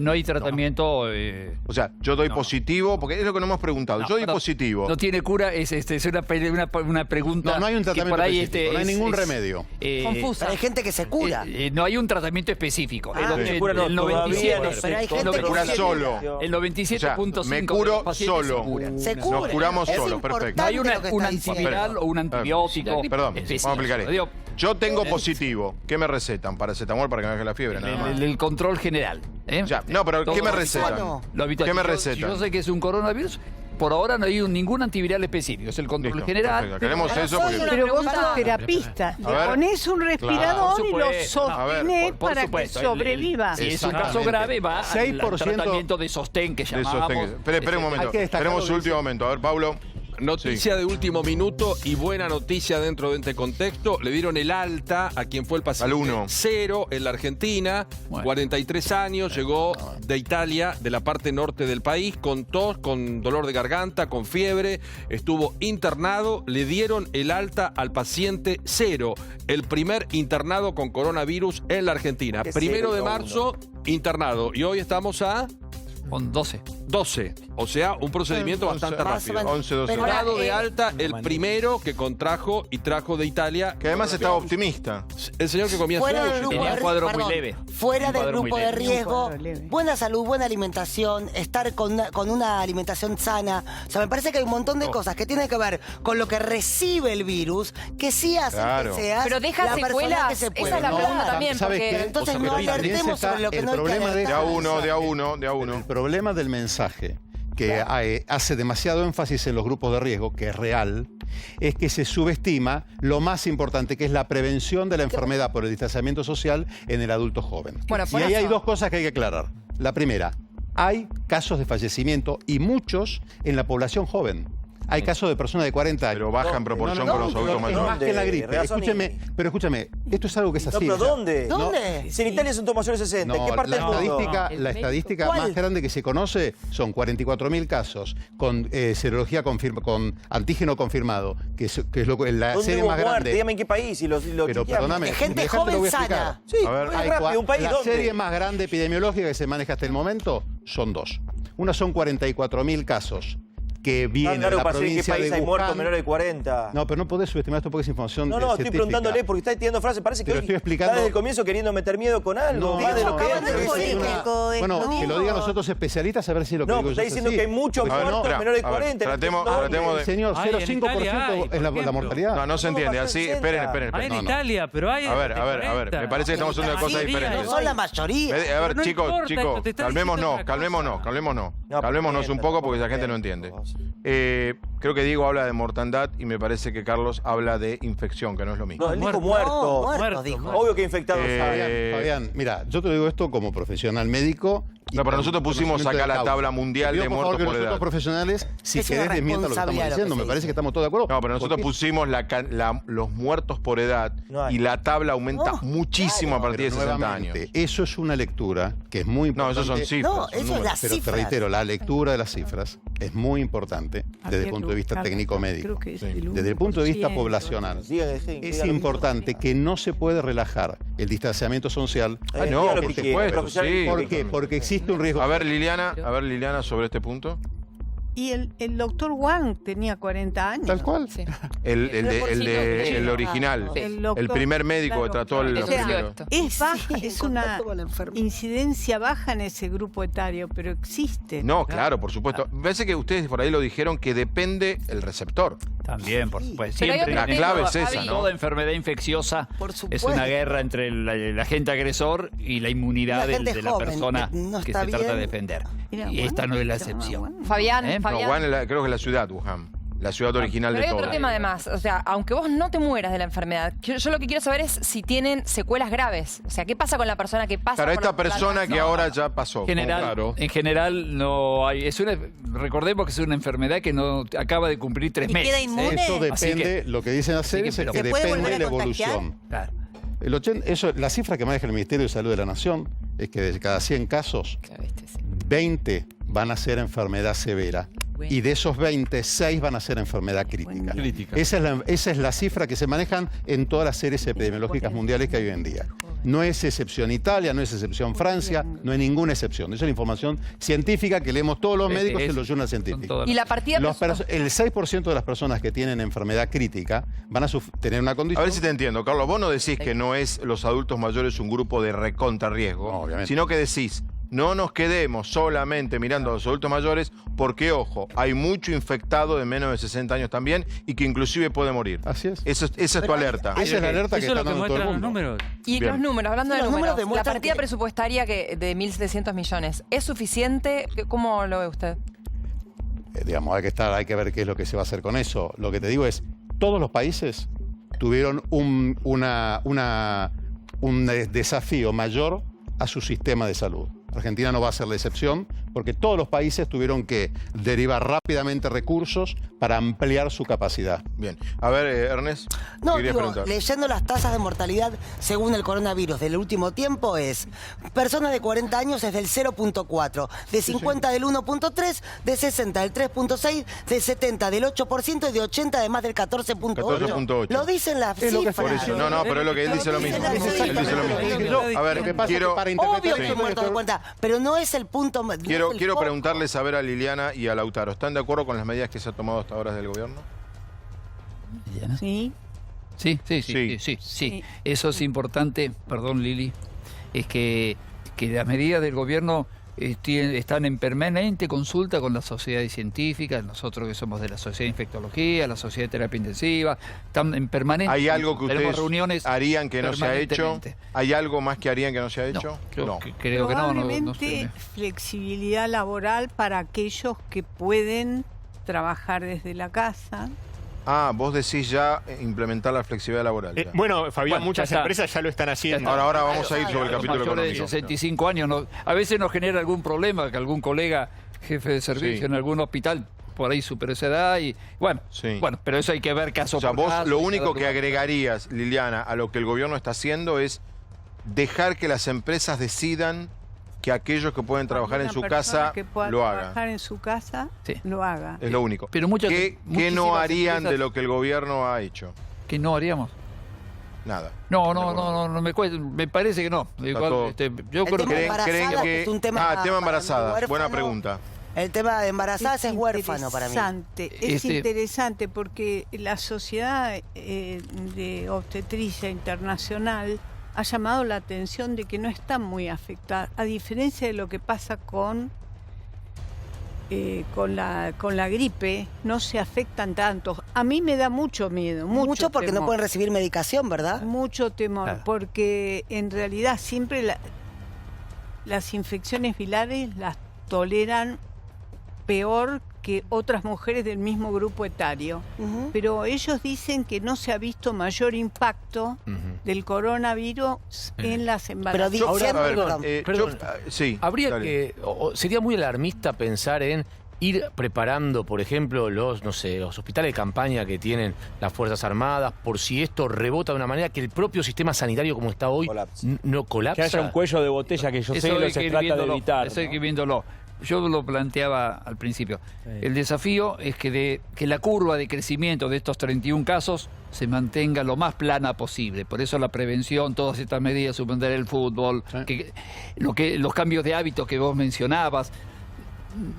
No hay tratamiento. O sea, yo doy positivo, porque es lo que nos hemos preguntado. Yo doy positivo. No tiene cura, es una pregunta. No hay un tratamiento específico, no hay ningún remedio. Confusa. Pero hay gente que se cura. No hay un tratamiento específico. El 97. Pero hay gente que cura solo. El 97.5%. Me curo solo. Se cura. Nos curamos solo, perfecto. No hay un antiviral o un antibiótico. Perdón, vamos a explicar esto. Yo tengo positivo. ¿Qué me recetan? Paracetamol para que me baje la fiebre, nada más. El control general. Ya, no, pero ¿qué me recetan? ¿Qué me recetan? Yo sé que es un coronavirus. Por ahora no hay ningún antiviral específico, es el control general. Perfecto. Queremos eso porque... Pero vos sos terapista, le ponés un respirador y lo sostenés para que sobreviva. Si es un caso grave, va al tratamiento de sostén que llamamos. Espera un momento, tenemos su último momento. A ver, Pablo. Noticia de último minuto y buena noticia dentro de este contexto. Le dieron el alta a quien fue el paciente 0 en la Argentina, 43 años, llegó de Italia, de la parte norte del país, con tos, con dolor de garganta, con fiebre, estuvo internado, le dieron el alta al paciente 0, el primer internado con coronavirus en la Argentina. 1 de marzo, internado, y hoy estamos a... Con 12. 12. O sea, un procedimiento bastante rápido. 11, 12. Dado de alta el primero que contrajo y trajo de Italia. Que además estaba optimista. El señor que comía tenía un cuadro muy leve. Fuera del grupo de riesgo, buena salud, buena alimentación, estar con una alimentación sana. O sea, me parece que hay un montón de cosas que tienen que ver con lo que recibe el virus, que sí hacen que seas pero deja la secuelas. Que se puede. Esa es la pregunta también. Porque entonces no alertemos sobre lo que no hay que alertar. De a uno. El problema del mensaje que hace demasiado énfasis en los grupos de riesgo, que es real, es que se subestima lo más importante, que es la prevención de la enfermedad por el distanciamiento social en el adulto joven. Y ahí hay dos cosas que hay que aclarar. La primera, hay casos de fallecimiento y muchos en la población joven. Hay casos de personas de 40 años. Pero baja en proporción con los adultos mayores. Es más que la gripe. Escúchame, esto es algo que es así. No, pero ¿dónde? ¿Dónde? Si en Italia son mayores de 60, ¿en qué parte del mundo? La estadística más grande que se conoce son 44.000 casos con serología con antígeno confirmado, que es la serie más grande. Dígame en qué país. Pero perdóname, gente joven sana. Sí, a ver, rápido, un país. La serie más grande epidemiológica que se maneja hasta el momento son dos. Una son 44.000 casos que viene de la provincia de Wuhan. Hay muertos menores de 40. No, pero no podés subestimar esto porque es información científica. Estoy preguntándole porque está tirando frases. Parece que estoy explicando... está desde el comienzo queriendo meter miedo con algo. Bueno, que lo digan los otros especialistas a ver si lo que digo yo está diciendo que hay muchos muertos menores de 40. Tratemos de... Señor, 0,5% es la mortalidad. No se entiende. Así, esperen. Hay en Italia, pero hay... A ver. Me parece que estamos hablando de cosas diferentes. No son la mayoría. A ver, chicos, calmémonos un poco porque esa gente no entiende. Creo que Diego habla de mortandad y me parece que Carlos habla de infección, que no es lo mismo. No, él dijo muerto. Dijo. Obvio que infectados Fabián, mira, yo te digo esto como profesional médico. No, pero nosotros pusimos acá la tabla mundial de muertos por edad. Nosotros profesionales, si querés desmienta lo que estamos diciendo, me parece que estamos todos de acuerdo. No, pero nosotros pusimos los muertos por edad y la tabla aumenta muchísimo a partir de 60 años. Eso es una lectura que es muy importante. No, eso son cifras. No, eso es las cifras. Pero te reitero, la lectura de las cifras es muy importante desde el punto de vista técnico-médico. Desde el punto de vista poblacional, es importante que no se puede relajar el distanciamiento social. No, por supuesto. ¿Por qué? Porque existe un riesgo. A ver, Liliana, sobre este punto. Y el doctor Wang tenía 40 años. Tal cual. Sí. El original. El primer médico que trató el... Es baja, es una incidencia baja en ese grupo etario, pero existe. No, claro, por supuesto. Parece que ustedes por ahí lo dijeron, que depende el receptor. También, por supuesto. Siempre la clave es esa, ¿no? Toda enfermedad infecciosa es una guerra entre el agente agresor y la inmunidad de la persona que se trata de defender. Y esta no es la excepción. Fabián. No, Wuhan creo que es la ciudad, Wuhan. La ciudad original de todo. Pero hay otro tema además, o sea, aunque vos no te mueras de la enfermedad, yo lo que quiero saber es si tienen secuelas graves. O sea, ¿qué pasa con la persona que pasa? Para esta persona que ahora ya pasó. En general no hay. Recordemos que es una enfermedad que no acaba de cumplir 3 meses. ¿Queda inmune? Eso depende, lo que dicen hacer es que depende de la evolución. Claro. La cifra que maneja el Ministerio de Salud de la Nación es que de cada 100 casos, 20 van a ser enfermedad severa. Y de esos 20, 6 van a ser enfermedad crítica. Esa es la cifra que se manejan en todas las series epidemiológicas mundiales que hay hoy en día. No es excepción Italia, no es excepción Francia, no hay ninguna excepción. Esa es la información científica que leemos todos los médicos en los journals científicos. Y la partida... El 6% de las personas que tienen enfermedad crítica van a tener una condición... A ver si te entiendo, Carlos. Vos no decís que no es los adultos mayores un grupo de recontra riesgo, sino que decís... No nos quedemos solamente mirando a los adultos mayores porque, ojo, hay mucho infectado de menos de 60 años también y que inclusive puede morir. Así es. Esa es tu alerta. Esa es la alerta que está dando todo el mundo. Los números. Y Bien. los números, hablando de Los números, números la demuestran partida presupuestaria de 1.700 millones, ¿es suficiente? ¿Cómo lo ve usted? Hay que ver qué es lo que se va a hacer con eso. Lo que te digo es, todos los países tuvieron un desafío mayor a su sistema de salud. Argentina no va a ser la excepción, porque todos los países tuvieron que derivar rápidamente recursos para ampliar su capacidad. Bien. A ver, Ernest, No, leyendo las tasas de mortalidad según el coronavirus del último tiempo es, personas de 40 años es del 0.4, de 50 del 1.3, de 60 del 3.6, de 70 del 8% y de 80 además del 14.8. Lo dicen las cifras. Por eso. No, pero es lo que él dice lo mismo. Él dice lo mismo. A ver, obvio que muerto de cuenta, pero no es el punto... Quiero preguntarles a ver a Liliana y a Lautaro. ¿Están de acuerdo con las medidas que se han tomado hasta ahora del gobierno? Sí. Sí. Eso es importante, perdón Lili, es que las medidas del gobierno están en permanente consulta con las sociedades científicas, nosotros que somos de la Sociedad de Infectología, la Sociedad de Terapia Intensiva, están en permanente. ¿Hay algo que ustedes reuniones harían que no se ha hecho? ¿Hay algo más que harían que no se ha hecho? No. Creo que no. Probablemente flexibilidad laboral para aquellos que pueden trabajar desde la casa. Vos decís ya implementar la flexibilidad laboral. Bueno, Fabián, muchas empresas ya lo están haciendo. Ahora vamos a ir sobre el capítulo económico. De 65 años, a veces nos genera algún problema que algún colega jefe de servicio en algún hospital por ahí supera esa edad y bueno, pero eso hay que ver caso por caso. O sea, vos lo único que agregarías, Liliana, a lo que el gobierno está haciendo es dejar que las empresas decidan que aquellos que pueden trabajar en su casa lo hagan. Trabajar en su casa, lo haga. Es lo único. Pero ¿Qué no harían de lo que el gobierno ha hecho? ¿Qué no haríamos? Nada. No, me parece que no. Igual, yo creo que... tema embarazadas. Buena pregunta. El tema de embarazadas es huérfano para mí. Es interesante porque la Sociedad de Obstetricia Internacional ha llamado la atención de que no están muy afectadas, a diferencia de lo que pasa con la gripe, no se afectan tanto. A mí me da mucho miedo, mucho porque temor. No pueden recibir medicación, ¿verdad? Mucho temor, porque en realidad siempre las infecciones virales las toleran peor que otras mujeres del mismo grupo etario. Pero ellos dicen que no se ha visto mayor impacto del coronavirus en las embarazadas. Sería muy alarmista pensar en ir preparando, por ejemplo, los hospitales de campaña que tienen las Fuerzas Armadas, por si esto rebota de una manera que el propio sistema sanitario como está hoy no colapsa. Que haya un cuello de botella que yo sé que se trata de evitar. Eso hay que ir viéndolo. Yo lo planteaba al principio. El desafío es que la curva de crecimiento de estos 31 casos se mantenga lo más plana posible. Por eso la prevención, todas estas medidas, suspender el fútbol, los cambios de hábitos que vos mencionabas.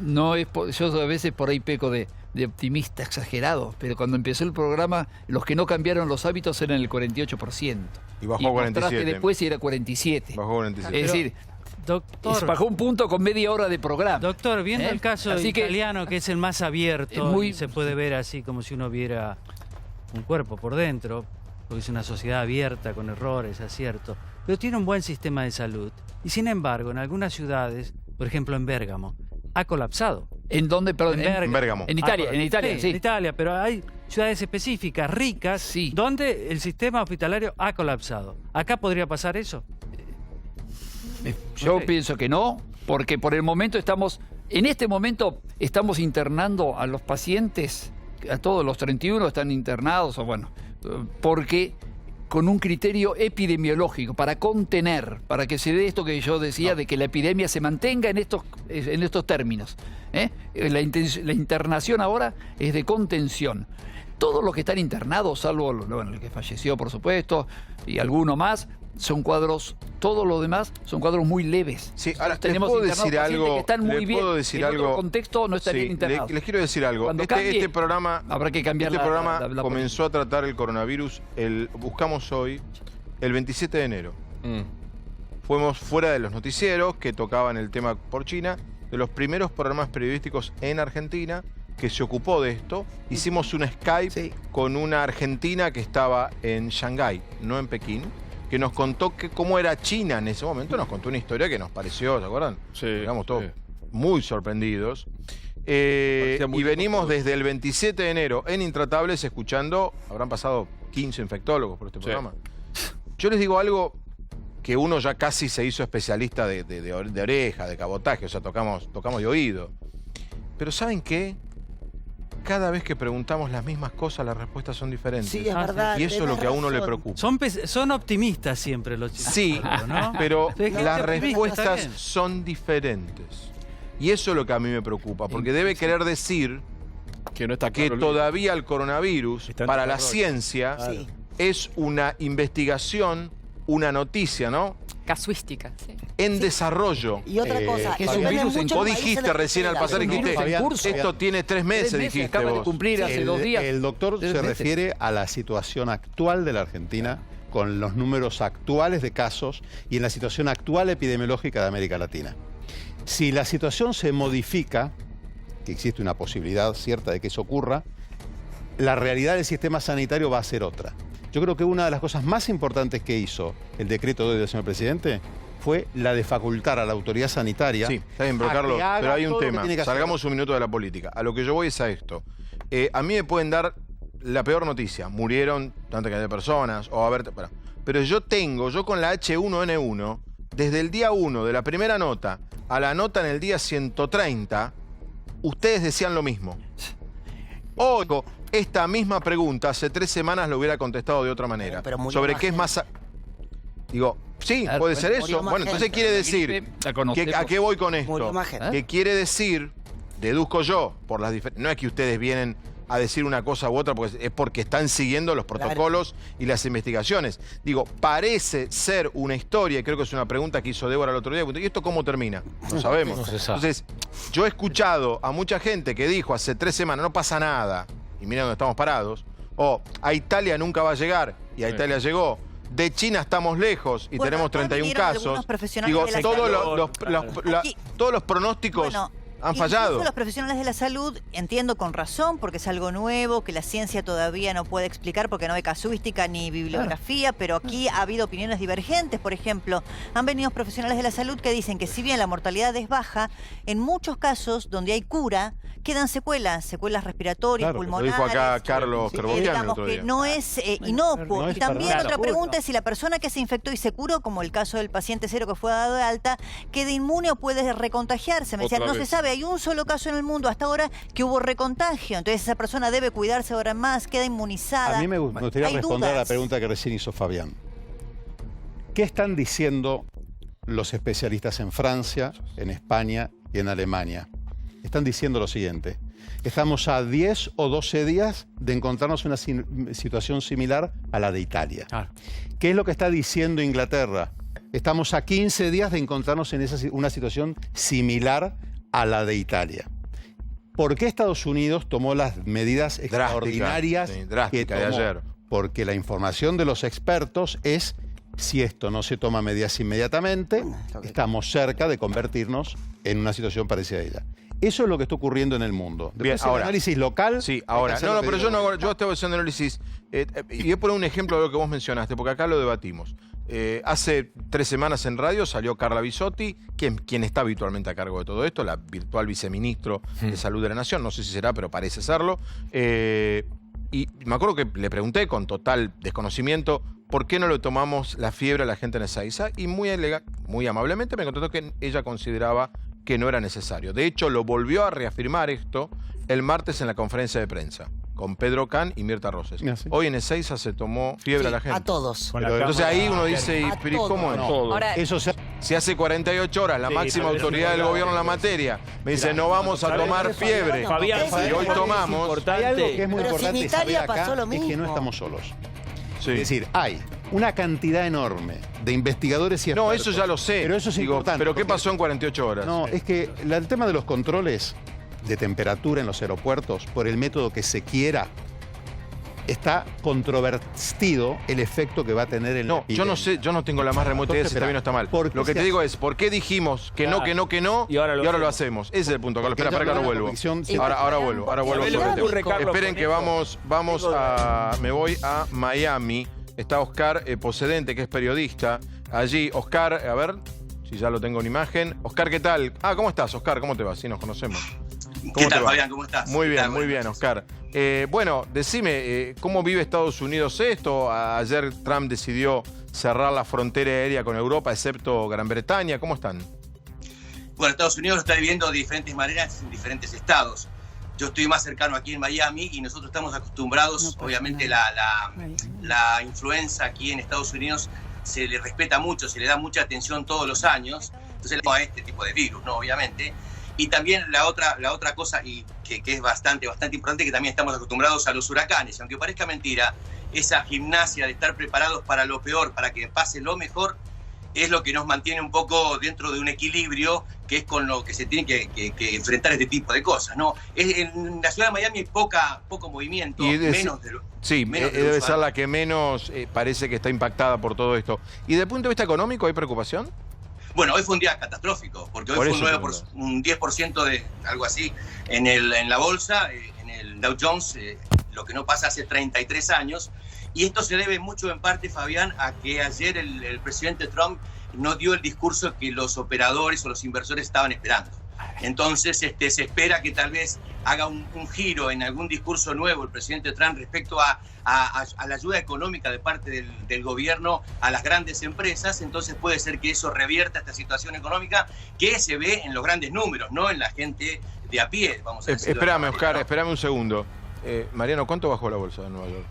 No es yo a veces por ahí peco de optimista exagerado, pero cuando empezó el programa, los que no cambiaron los hábitos eran el 48%. Y bajó a 47. Después era 47. Bajó a 47. Es decir, doctor, bajó un punto con media hora de programa. Doctor, viendo el caso italiano, que es el más abierto, y se puede ver así como si uno viera un cuerpo por dentro, porque es una sociedad abierta, con errores, aciertos, pero tiene un buen sistema de salud. Y sin embargo, en algunas ciudades, por ejemplo en Bérgamo, ha colapsado. ¿En dónde? Perdón, en Bérgamo. En Italia, sí. En Italia, pero hay ciudades específicas, ricas, donde el sistema hospitalario ha colapsado. ¿Acá podría pasar eso? Yo pienso que no, porque por el momento en este momento estamos internando a los pacientes, a todos los 31 están internados, porque con un criterio epidemiológico, para contener, para que se dé esto que yo decía, de que la epidemia se mantenga en estos términos. La internación ahora es de contención. Todos los que están internados, salvo el que falleció, por supuesto, y alguno más, son cuadros, todo lo demás son cuadros muy leves. Sí, ahora tenemos puedo decir algo, que están muy bien, decir en algo, otro contexto no estarían internados. Les quiero decir algo. Este programa, habrá que cambiar la comenzó a tratar el coronavirus, buscamos hoy, el 27 de enero. Fuimos fuera de los noticieros que tocaban el tema por China, de los primeros programas periodísticos en Argentina que se ocupó de esto. Hicimos un Skype con una argentina que estaba en Shanghái, no en Pekín, que nos contó cómo era China en ese momento. Nos contó una historia que nos pareció, ¿se acuerdan? Sí. Digamos, todos muy sorprendidos. Y venimos desde el 27 de enero en Intratables escuchando, habrán pasado 15 infectólogos por este programa. Yo les digo algo que uno ya casi se hizo especialista de oreja, de cabotaje, o sea, tocamos de oído. Pero ¿saben qué? Cada vez que preguntamos las mismas cosas, las respuestas son diferentes. Sí, es verdad. Y eso es lo que a uno le preocupa. Son optimistas siempre los chicos. Sí, ¿no? Pero las respuestas son diferentes. Y eso es lo que a mí me preocupa, porque debe querer decir que todavía el coronavirus, para la ciencia, es una investigación, una noticia, ¿no? Casuística, en desarrollo. Y otra cosa, es un virus vos dijiste recién al pasar, esto tiene 3 meses, dijiste acaba de cumplir hace 2 días. El doctor se refiere a la situación actual de la Argentina, con los números actuales de casos y en la situación actual epidemiológica de América Latina. Si la situación se modifica, que existe una posibilidad cierta de que eso ocurra, la realidad del sistema sanitario va a ser otra. Yo creo que una de las cosas más importantes que hizo el decreto de hoy del señor presidente fue la de facultar a la autoridad sanitaria. Sí, está bien, pero Carlos, pero hay un tema. Salgamos un minuto de la política. A lo que yo voy es a esto. A mí me pueden dar la peor noticia. Murieron tanta cantidad de personas, pero yo con la H1N1, desde el día 1 de la primera nota a la nota en el día 130, ustedes decían lo mismo. Hoy, esta misma pregunta, hace 3 semanas lo hubiera contestado de otra manera. Sobre qué es más... Digo, sí, puede ser eso. Bueno, entonces quiere decir... ¿A qué voy con esto? Que quiere decir, deduzco yo, por las no es que ustedes vienen a decir una cosa u otra, es porque están siguiendo los protocolos y las investigaciones. Digo, parece ser una historia, y creo que es una pregunta que hizo Débora el otro día, ¿y esto cómo termina? No sabemos. No se sabe. Entonces, yo he escuchado a mucha gente que dijo hace 3 semanas, no pasa nada, y mira dónde estamos parados, o a Italia nunca va a llegar, y a Italia llegó. De China estamos lejos y tenemos 31 casos. Digo, todos los pronósticos han fallado. Incluso los profesionales de la salud, entiendo con razón, porque es algo nuevo, que la ciencia todavía no puede explicar porque no hay casuística ni bibliografía, pero aquí ha habido opiniones divergentes. Por ejemplo, han venido profesionales de la salud que dicen que si bien la mortalidad es baja, en muchos casos donde hay cura, quedan secuelas respiratorias, pulmonares. Lo dijo acá Carlos Kerbokian digamos que no es inocuo. Y también otra pregunta es si la persona que se infectó y se curó, como el caso del paciente 0 que fue dado de alta, queda inmune o puede recontagiarse. Me decían, no se sabe, hay un solo caso en el mundo hasta ahora que hubo recontagio. Entonces esa persona debe cuidarse ahora más, queda inmunizada. A mí me gustaría responder a la pregunta que recién hizo Fabián. ¿Qué están diciendo los especialistas en Francia, en España y en Alemania? Están diciendo lo siguiente: estamos a 10 o 12 días de encontrarnos en una situación similar a la de Italia. ¿Qué es lo que está diciendo Inglaterra? Estamos a 15 días de encontrarnos en una situación similar a la de Italia. ¿Por qué Estados Unidos tomó las medidas extraordinarias que tomó? De ayer? Porque la información de los expertos es, si esto no se toma medidas inmediatamente, estamos cerca de convertirnos en una situación parecida a ella. Eso es lo que está ocurriendo en el mundo. Bien, Después, el análisis local... Sí, ahora. No, pero yo estoy haciendo análisis. Y voy a poner un ejemplo de lo que vos mencionaste, porque acá lo debatimos. Hace 3 semanas en radio salió Carla Bisotti, quien está habitualmente a cargo de todo esto, la virtual viceministro de Salud de la Nación. No sé si será, pero parece serlo. Y me acuerdo que le pregunté con total desconocimiento por qué no le tomamos la fiebre a la gente en Ezeiza, y muy amablemente me contestó que ella consideraba que no era necesario. De hecho, lo volvió a reafirmar esto el martes en la conferencia de prensa con Pedro Can y Mirta Roses. Hoy en Ezeiza se tomó fiebre a la gente. A todos. Entonces ahí uno dice, ¿pero cómo es? Ahora, eso si hace 48 horas la máxima autoridad del gobierno en la materia me dice no vamos a tomar fiebre, y hoy tomamos... Hay algo que es muy Pero importante si en Italia saber acá, pasó lo mismo. es que no estamos solos. Es decir, hay una cantidad enorme de investigadores y expertos. No, eso ya lo sé. Pero eso es importante. ¿Pero qué pasó en 48 horas? No, es que el tema de los controles de temperatura en los aeropuertos, por el método que se quiera, está controvertido el efecto que va a tener en la epidemia. Yo no sé, yo no tengo la más remota idea si está bien o está mal. Lo que te digo es, ¿por qué dijimos que no, y ahora lo hacemos? Ese es el punto, Carlos. Espera que ahora vuelvo. Ahora vuelvo sobre el tema. Esperen que me voy a Miami. Está Oscar Possedente, que es periodista. Allí, Oscar, a ver si ya lo tengo en imagen. Oscar, ¿qué tal? ¿Cómo estás, Oscar? ¿Cómo te va? Sí, nos conocemos. ¿Qué tal, Fabián? ¿Cómo estás? Muy bien, Oscar. Bueno, decime, ¿cómo vive Estados Unidos esto? Ayer Trump decidió cerrar la frontera aérea con Europa, excepto Gran Bretaña. ¿Cómo están? Bueno, Estados Unidos lo está viviendo de diferentes maneras en diferentes estados. Yo estoy más cercano aquí en Miami y nosotros estamos acostumbrados, obviamente la influenza aquí en Estados Unidos se le respeta mucho, se le da mucha atención todos los años, entonces a este tipo de virus, ¿no? Obviamente. Y también la otra cosa y que es bastante importante, que también estamos acostumbrados a los huracanes. Aunque parezca mentira, esa gimnasia de estar preparados para lo peor, para que pase lo mejor, es lo que nos mantiene un poco dentro de un equilibrio, que es con lo que se tiene que enfrentar este tipo de cosas, ¿no? En la ciudad de Miami hay poco movimiento, menos de lo... Sí, debe ser la que menos parece que está impactada por todo esto. ¿Y desde el punto de vista económico hay preocupación? Bueno, hoy fue un día catastrófico, porque hoy fue un 10% de algo así en la bolsa, en el Dow Jones, lo que no pasa hace 33 años. Y esto se debe mucho en parte, Fabián, a que ayer el presidente Trump no dio el discurso que los operadores o los inversores estaban esperando. Entonces se espera que tal vez haga un giro en algún discurso nuevo el presidente Trump respecto a la ayuda económica de parte del gobierno a las grandes empresas. Entonces puede ser que eso revierta esta situación económica que se ve en los grandes números, no en la gente de a pie, vamos a decirlo. Espérame, Oscar, espérame un segundo. Mariano, ¿cuánto bajó la bolsa de Nueva York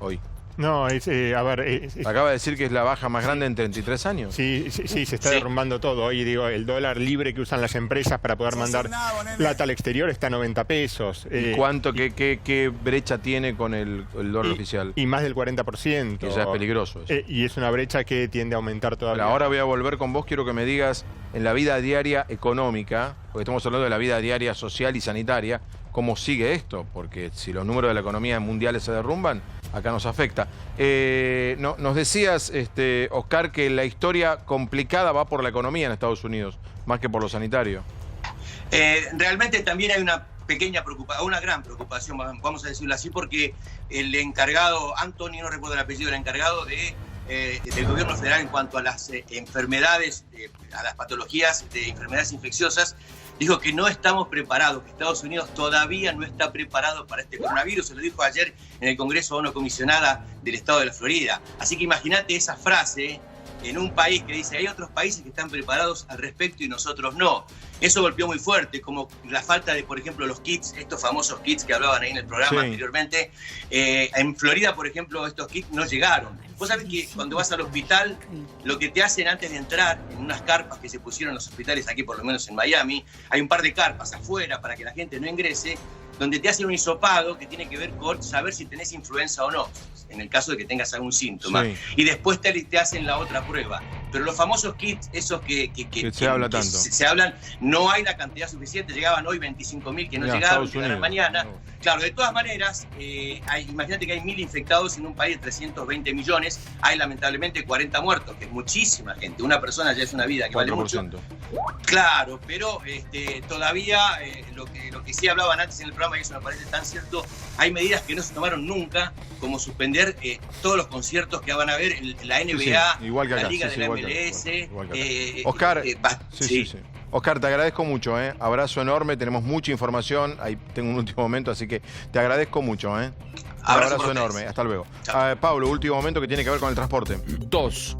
hoy? No, acaba de decir que es la baja más grande en 33 años. Sí, se está derrumbando todo. Hoy digo, el dólar libre que usan las empresas para poder mandar plata al exterior está a 90 pesos. ¿Cuánto, qué brecha tiene con el dólar oficial? Y más del 40%. Que ya es peligroso eso. Y es una brecha que tiende a aumentar todavía. Pero ahora voy a volver con vos, quiero que me digas, en la vida diaria económica, porque estamos hablando de la vida diaria social y sanitaria, ¿cómo sigue esto? Porque si los números de la economía mundial se derrumban, acá nos afecta. Nos decías, Oscar, que la historia complicada va por la economía en Estados Unidos, más que por lo sanitario. Realmente también hay una gran preocupación, vamos a decirlo así, porque el encargado, Anthony, no recuerdo el apellido, el encargado del gobierno federal en cuanto a las enfermedades, a las patologías de enfermedades infecciosas, dijo que no estamos preparados, que Estados Unidos todavía no está preparado para este coronavirus. Se lo dijo ayer en el Congreso a una comisionada del estado de la Florida. Así que imagínate esa frase en un país que dice hay otros países que están preparados al respecto y nosotros no. Eso golpeó muy fuerte, como la falta de, por ejemplo, los kits, estos famosos kits que hablaban ahí en el programa anteriormente. En Florida, por ejemplo, estos kits no llegaron. Vos sabés que cuando vas al hospital, lo que te hacen antes de entrar en unas carpas que se pusieron en los hospitales aquí, por lo menos en Miami, hay un par de carpas afuera para que la gente no ingrese, donde te hacen un hisopado que tiene que ver con saber si tenés influenza o no, en el caso de que tengas algún síntoma. Y después te hacen la otra prueba. pero los famosos kits, esos que se habla tanto. Se hablan, no hay la cantidad suficiente, llegaban hoy 25.000 que no llegaron, llegarán mañana. No. Claro, de todas maneras, imagínate que hay 1.000 infectados en un país de 320 millones, hay lamentablemente 40 muertos, que es muchísima gente, una persona ya es una vida que 4%. Vale mucho. Claro, pero todavía lo que sí hablaban antes en el programa, y eso me parece tan cierto, hay medidas que no se tomaron nunca, como suspender todos los conciertos que van a haber en la NBA, igual que acá, la Liga de la MLS. Oscar, Oscar, te agradezco mucho, abrazo enorme, tenemos mucha información, ahí tengo un último momento, así que te agradezco mucho. Abrazo enorme, hasta luego. Pablo, último momento que tiene que ver con el transporte. 2.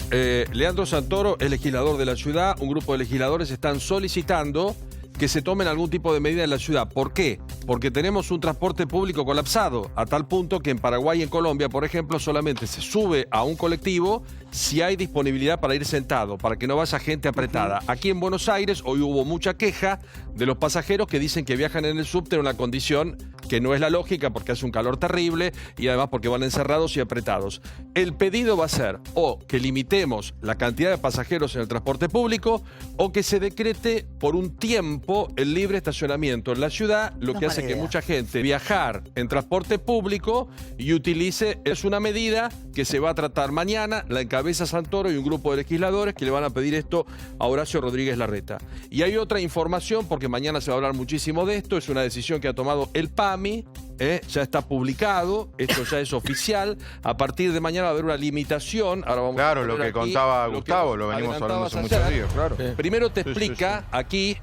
Leandro Santoro es legislador de la ciudad, un grupo de legisladores están solicitando que se tomen algún tipo de medida en la ciudad. ¿Por qué? Porque tenemos un transporte público colapsado, a tal punto que en Paraguay y en Colombia, por ejemplo, solamente se sube a un colectivo si hay disponibilidad para ir sentado, para que no vaya gente apretada. Aquí en Buenos Aires hoy hubo mucha queja de los pasajeros que dicen que viajan en el subte en una condición que no es la lógica, porque hace un calor terrible y además porque van encerrados y apretados. El pedido va a ser o que limitemos la cantidad de pasajeros en el transporte público o que se decrete por un tiempo el libre estacionamiento en la ciudad, lo que hace que mucha gente viajar en transporte público y utilice, es una medida que se va a tratar mañana, la encabeza Santoro y un grupo de legisladores que le van a pedir esto a Horacio Rodríguez Larreta. Y hay otra información, porque mañana se va a hablar muchísimo de esto, es una decisión que ha tomado el PAMI, ya está publicado, esto ya es oficial, a partir de mañana va a haber una limitación. Ahora vamos a lo que contaba Gustavo, lo venimos hablando hace muchos días, claro. Primero te explica aquí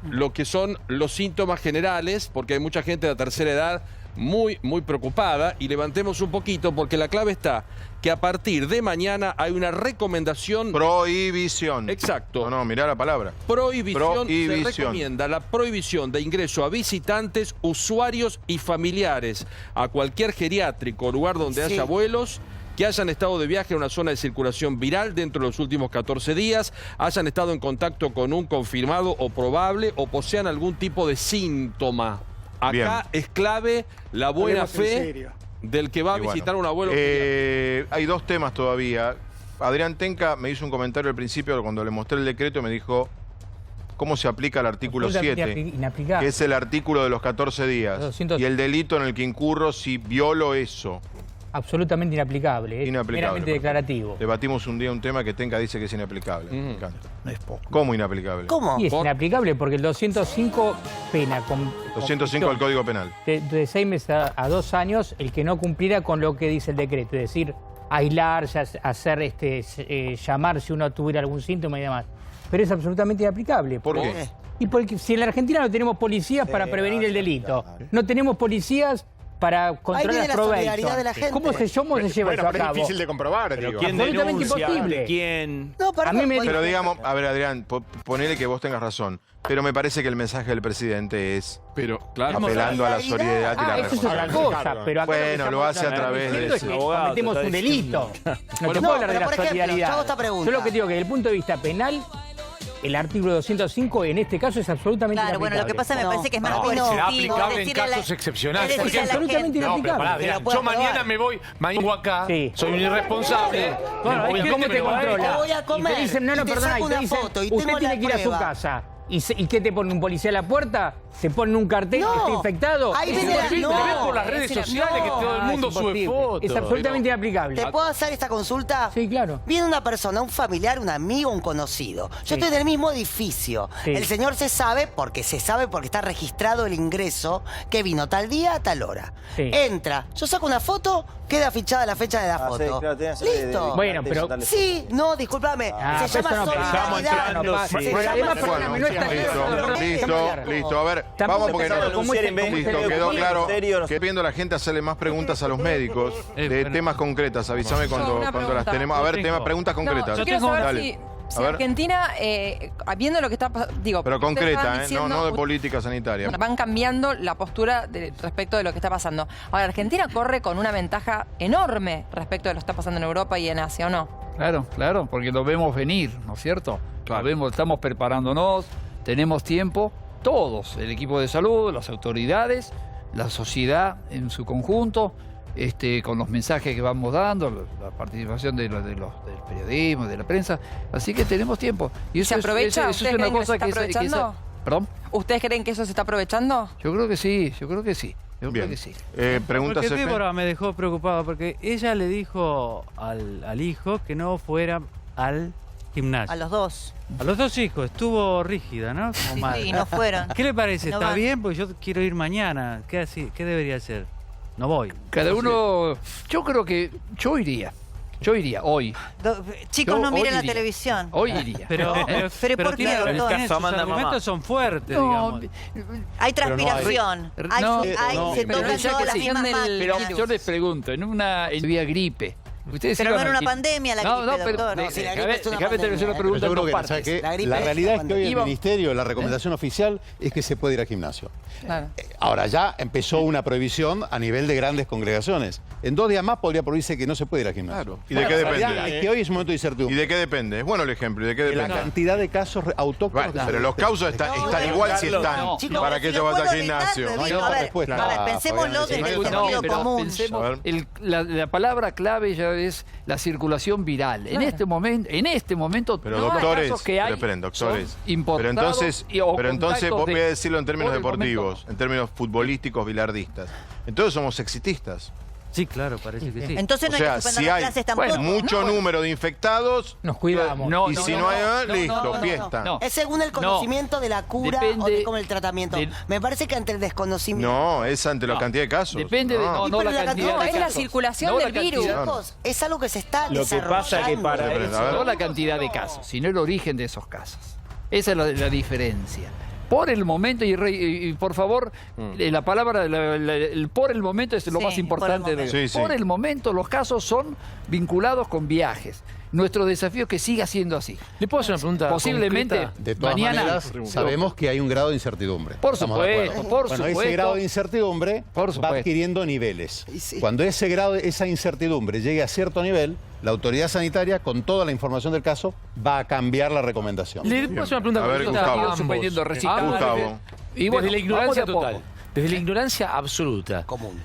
lo que son los síntomas generales, porque hay mucha gente de la tercera edad muy preocupada, y levantemos un poquito porque la clave está que a partir de mañana hay una recomendación. Prohibición. Exacto. No, mirá la palabra. Prohibición. Se recomienda la prohibición de ingreso a visitantes, usuarios y familiares a cualquier geriátrico o lugar donde haya vuelos que hayan estado de viaje en una zona de circulación viral dentro de los últimos 14 días, hayan estado en contacto con un confirmado o probable o posean algún tipo de síntoma. Acá es clave la buena fe del que va a visitar un abuelo. Hay dos temas todavía. Adrián Tenca me hizo un comentario al principio cuando le mostré el decreto, me dijo cómo se aplica el artículo 7, que es el artículo de los 14 días, y el delito en el que incurro si violo eso. Absolutamente inaplicable, meramente declarativo. Debatimos un día un tema que Tenca dice que es inaplicable. Me encanta. ¿Cómo inaplicable? ¿Cómo? Y es inaplicable porque el 205 pena con 205 del Código Penal. De 6 meses a 2 años el que no cumpliera con lo que dice el decreto, es decir, aislarse, hacer llamar si uno tuviera algún síntoma y demás. Pero es absolutamente inaplicable. ¿Por qué? Y porque si en la Argentina no tenemos policías para prevenir el delito, no tenemos policías para controlar las solidaridad de la gente. ¿Cómo se lleva eso a cabo? Es difícil de comprobar, digo. ¿Quién absolutamente imposible. ¿Quién? No, pero digamos, a ver, Adrián, ponele que vos tengas razón, pero me parece que el mensaje del presidente es apelando a la solidaridad y la responsabilidad. Eso es otra cosa, pero acá bueno, lo hace a través de eso. Cometemos un delito. No te puedo hablar de la solidaridad. Yo lo que digo que desde el punto de vista penal, el artículo 205 en este caso es absolutamente inaplicable. Bueno, lo que pasa me parece que es más será aplicable en casos excepcionales. Es absolutamente inaplicable. Yo mañana me voy, mañana acá, soy un irresponsable. ¿Cómo te controla? Voy a comer, y te dicen, no, perdona, y te dicen, usted tiene que ir a su casa. ¿Y qué te pone un policía a la puerta? ¿Te ponen un cartel que está infectado? Ahí es imposible ver por las redes sociales que todo el mundo sube fotos. Es absolutamente inaplicable. ¿Te puedo hacer esta consulta? Sí, claro. Viene una persona, un familiar, un amigo, un conocido. Yo estoy en el mismo edificio. El señor se sabe porque está registrado el ingreso que vino tal día a tal hora. Entra, yo saco una foto, queda fichada la fecha de la foto. Listo. Bueno, pero... Sí, no, discúlpame. Se llama solidaridad. Listo. A ver, vamos porque quedó claro que pidiendo a la gente hacerle más preguntas a los médicos de temas concretas. Avísame cuando las tenemos. A ver, preguntas concretas. Yo quiero saber si Argentina, viendo lo que está pasando... Pero concreta, no de política sanitaria. Van cambiando la postura respecto de lo que está pasando. Ahora, Argentina corre con una ventaja enorme respecto de lo que está pasando en Europa y en Asia, ¿o no? Claro, porque lo vemos venir, ¿no es cierto? Claro. Estamos preparándonos, tenemos tiempo, todos, el equipo de salud, las autoridades, la sociedad en su conjunto, con los mensajes que vamos dando, la participación del periodismo, de la prensa. Así que tenemos tiempo. Y eso ¿Se aprovecha? Eso es una cosa que ¿Perdón? ¿Ustedes creen que eso se está aprovechando? Yo creo que sí, yo creo que sí. Yo creo que sí. Pregunta porque Débora me dejó preocupado porque ella le dijo al hijo que no fuera al gimnasio. A los dos. A los dos hijos. Estuvo rígida, ¿no? Como madre. Sí, no fueron. ¿Qué le parece? No ¿Está van. bien? Porque yo quiero ir mañana. ¿Qué debería hacer? No voy. Cada uno... Yo creo que yo iría. Yo iría hoy. Chicos, no miren la televisión. Hoy iría. Pero ¿por qué, doctor? Sus argumentos son fuertes, digamos. Hay transpiración. Se tocan todas las mismas manos. Pero yo les pregunto, en una gripe, ¿ustedes pero no era una pandemia la gripe, doctor. Déjame tener una pregunta en dos partes. La realidad es que hoy el Ministerio, la recomendación oficial es que se puede ir al gimnasio. Claro. Ahora ya empezó una prohibición a nivel de grandes congregaciones. En 2 días más podría prohibirse que no se puede ir al gimnasio. Claro. ¿Y de qué depende? Es que hoy es un momento de incertidumbre. ¿Y de qué depende? Es bueno el ejemplo. ¿Y de qué depende? La cantidad de casos autóctonos. Bueno, pero los casos están igual si están. ¿Para qué te vas al gimnasio? No hay otra respuesta. A ver, pensémoslo desde el sentido común. La palabra clave ya es la circulación viral. En este momento, pero doctores, esperen, doctores. Pero entonces voy a decirlo en términos deportivos, en términos futbolísticos, bilardistas. Entonces somos exitistas. Sí, claro, parece que sí. Entonces no hay que suspender las clases tampoco. Mucho número de infectados. Nos cuidamos. Y si no hay, listo, fiesta. Es según el conocimiento de la cura o de cómo el tratamiento. Me parece que ante el desconocimiento. No, es ante la cantidad de casos. Depende de la cantidad de casos. Es la circulación del virus. Chicos, es algo que se está Lo que pasa que para eso, no la cantidad de casos, sino el origen de esos casos. Esa es la diferencia. Por el momento, y por favor, la palabra, el por el momento es lo más importante. Por el momento los casos son vinculados con viajes. Nuestro desafío es que siga siendo así. ¿Le puedo hacer una pregunta posiblemente concreta? De todas maneras, sabemos que hay un grado de incertidumbre. Por supuesto. Bueno, ese grado de incertidumbre va adquiriendo niveles. Cuando esa incertidumbre llegue a cierto nivel, la autoridad sanitaria, con toda la información del caso, va a cambiar la recomendación. ¿Le puedo hacer una pregunta concreta? Gustavo. Y bueno, desde la ignorancia total. Desde la ignorancia absoluta. Común.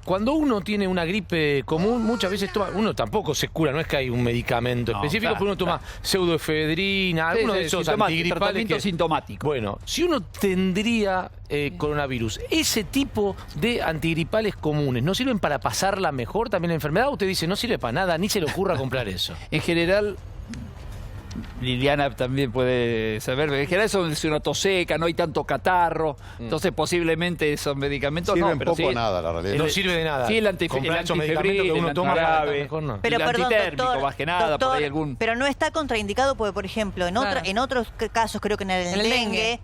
Cuando uno tiene una gripe común, muchas veces uno tampoco se cura, no es que hay un medicamento específico, pero uno toma pseudoefedrina, alguno de esos antigripales. Sintomático. Bueno, si uno tendría coronavirus, ese tipo de antigripales comunes, ¿no sirven para pasarla mejor también la enfermedad? ¿O usted dice, no sirve para nada, ni se le ocurra comprar eso? En general... Liliana también puede saber, en general es una tos seca, no hay tanto catarro, entonces posiblemente esos medicamentos sirven pero poco nada, la realidad. No sirve de nada. Sí, el antifebril, que uno toma grave, pero el perdón, antitérmico, doctor, más que nada, por ahí algún... pero no está contraindicado porque, por ejemplo, en otros casos, creo que en el dengue,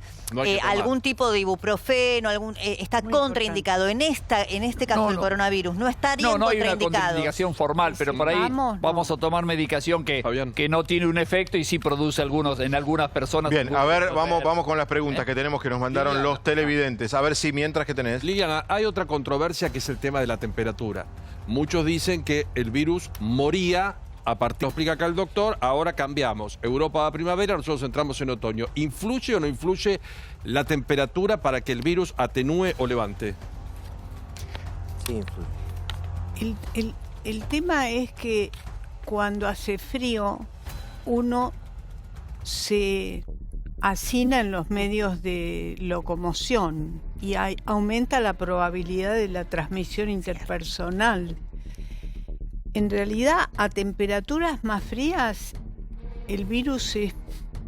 algún tipo de ibuprofeno, está contraindicado. En este caso del coronavirus, no estaría contraindicado. No hay una contraindicación formal, pero por ahí vamos a tomar medicación que no tiene un efecto y sí produce en algunas personas. Bien, a ver, vamos con las preguntas que tenemos que nos mandaron los televidentes. A ver si mientras que tenés. Liliana, hay otra controversia que es el tema de la temperatura. Muchos dicen que el virus moría a partir, lo explica acá el doctor, ahora cambiamos. Europa va a primavera, nosotros entramos en otoño. ¿Influye o no influye la temperatura para que el virus atenúe o levante? Sí, influye. El tema es que cuando hace frío, uno se hacina en los medios de locomoción y aumenta la probabilidad de la transmisión interpersonal. En realidad, a temperaturas más frías, el virus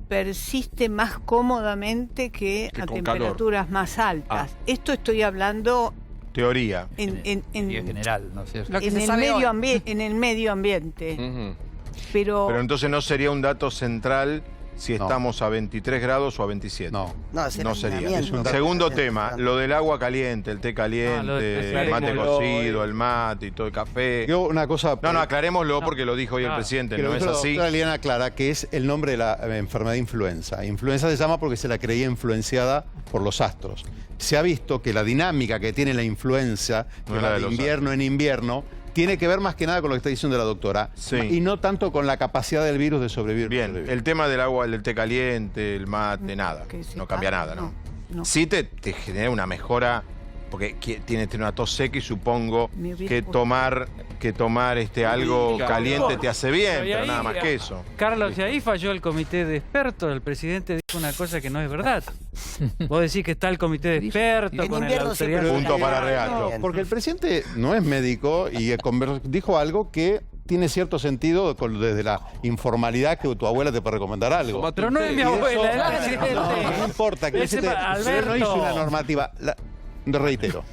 persiste más cómodamente que a temperaturas calor. Más altas. Esto estoy hablando... Teoría. En general, ¿no es cierto? En el medio ambiente. Pero entonces no sería un dato central si estamos a 23 grados o a 27. No sería. Segundo tema, lo del agua caliente, el té caliente, el mate cocido, el mate y todo el café. Yo una cosa... No, aclarémoslo porque lo dijo hoy el presidente, no es así. La doctora Liliana aclara que es el nombre de la enfermedad influenza. Influenza se llama porque se la creía influenciada por los astros. Se ha visto que la dinámica que tiene la influenza, de invierno en invierno, tiene que ver más que nada con lo que está diciendo la doctora y no tanto con la capacidad del virus de sobrevivir. Bien, el tema del agua, del té caliente, el mate, nada. No cambia nada, ¿no? Sí te genera una mejora porque tiene una tos seca y supongo que tomar algo caliente te hace bien, pero nada más que eso. Carlos, y ahí falló el comité de expertos. El presidente dijo una cosa que no es verdad. Vos decís que está el comité de expertos con el autoridad. Punto para Regato. Porque el presidente no es médico y dijo algo que tiene cierto sentido desde la informalidad que tu abuela te puede recomendar algo. Pero no es mi abuela, es la presidente. No importa, que no hizo una normativa. Reitero,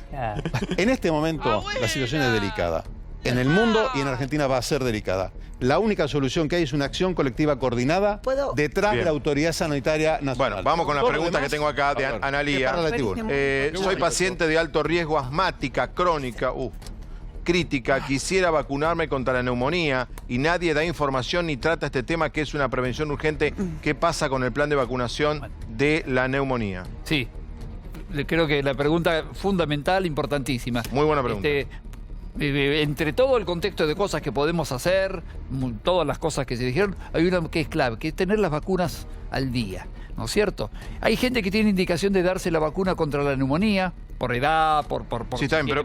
en este momento la situación es delicada. En el mundo y en Argentina va a ser delicada. La única solución que hay es una acción colectiva coordinada detrás de la autoridad sanitaria nacional. Bueno, vamos con la pregunta que tengo acá de Analía. Soy paciente de alto riesgo asmática crónica. Crítica, quisiera vacunarme contra la neumonía y nadie da información ni trata este tema que es una prevención urgente. ¿Qué pasa con el plan de vacunación de la neumonía? Sí, creo que la pregunta fundamental, importantísima. Muy buena pregunta. Entre todo el contexto de cosas que podemos hacer, todas las cosas que se dijeron, hay una que es clave, que es tener las vacunas al día, ¿no es cierto? Hay gente que tiene indicación de darse la vacuna contra la neumonía, por edad, por sí, está bien,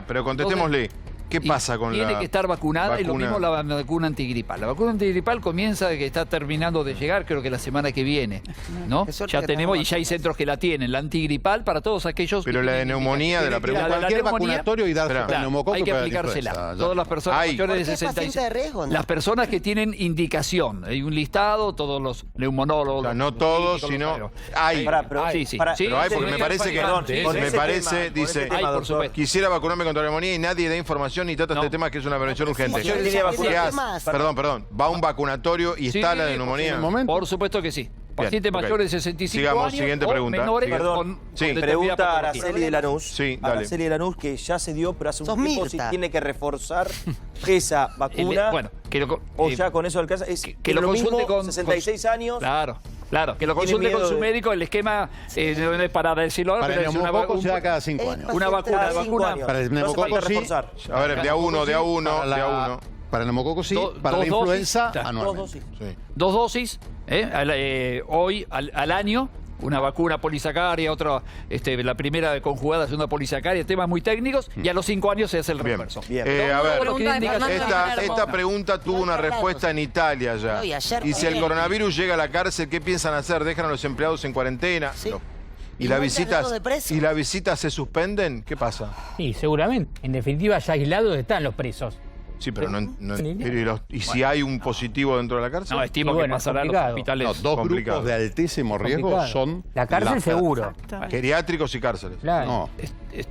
pero contestémosle. ¿Qué pasa con la Tiene que estar vacunada y lo mismo la vacuna antigripal. La vacuna antigripal comienza, que está terminando de llegar, creo que la semana que viene, ¿no? Ya tenemos, y ya hay centros que la tienen, la antigripal para todos aquellos... Pero la de neumonía, de la pregunta... Cualquier vacunatorio y darse el neumococo... Hay que aplicársela. Todas las personas mayores de 65... Las personas que tienen indicación. Hay un listado, todos los neumonólogos... O sea, no todos, sino... Hay. Pero hay, porque me parece que... Dice, quisiera vacunarme contra la neumonía y nadie da información ni trata este tema que es una prevención urgente. Perdón, va a un vacunatorio y está la de neumonía. Por supuesto que sí. Pacientes mayores de 65 años. Siguiente pregunta. Pregunta a Araceli de Lanús. Sí, dale. Araceli de Lanús, que ya se dio, pero hace un tiempo si tiene que reforzar esa vacuna. O ya con eso alcanza. Que lo consulte con 66 años. Claro, que lo consulte con su médico. El esquema no es para decirlo ahora, pero es una vacuna cada 5 años. Una vacuna. Para el neumococo sí. A ver, de a uno. Para el neumococo sí, para la influenza anualmente. Dos dosis, hoy al año. Una vacuna polisacaria, otra, la primera conjugada, segunda polisacaria, temas muy técnicos, y a los 5 años se hace el refuerzo. A ver, esta pregunta tuvo una respuesta en Italia ya. Y si el coronavirus llega a la cárcel, ¿qué piensan hacer? ¿Dejan a los empleados en cuarentena? No. ¿Y las visitas se suspenden? ¿Qué pasa? Sí, seguramente. En definitiva, ya aislados están los presos. Sí, pero ¿y si hay un positivo dentro de la cárcel? No, estimo que pasará a los hospitales. Dos grupos de altísimo riesgo son... La cárcel seguro. Geriátricos y cárceles. No,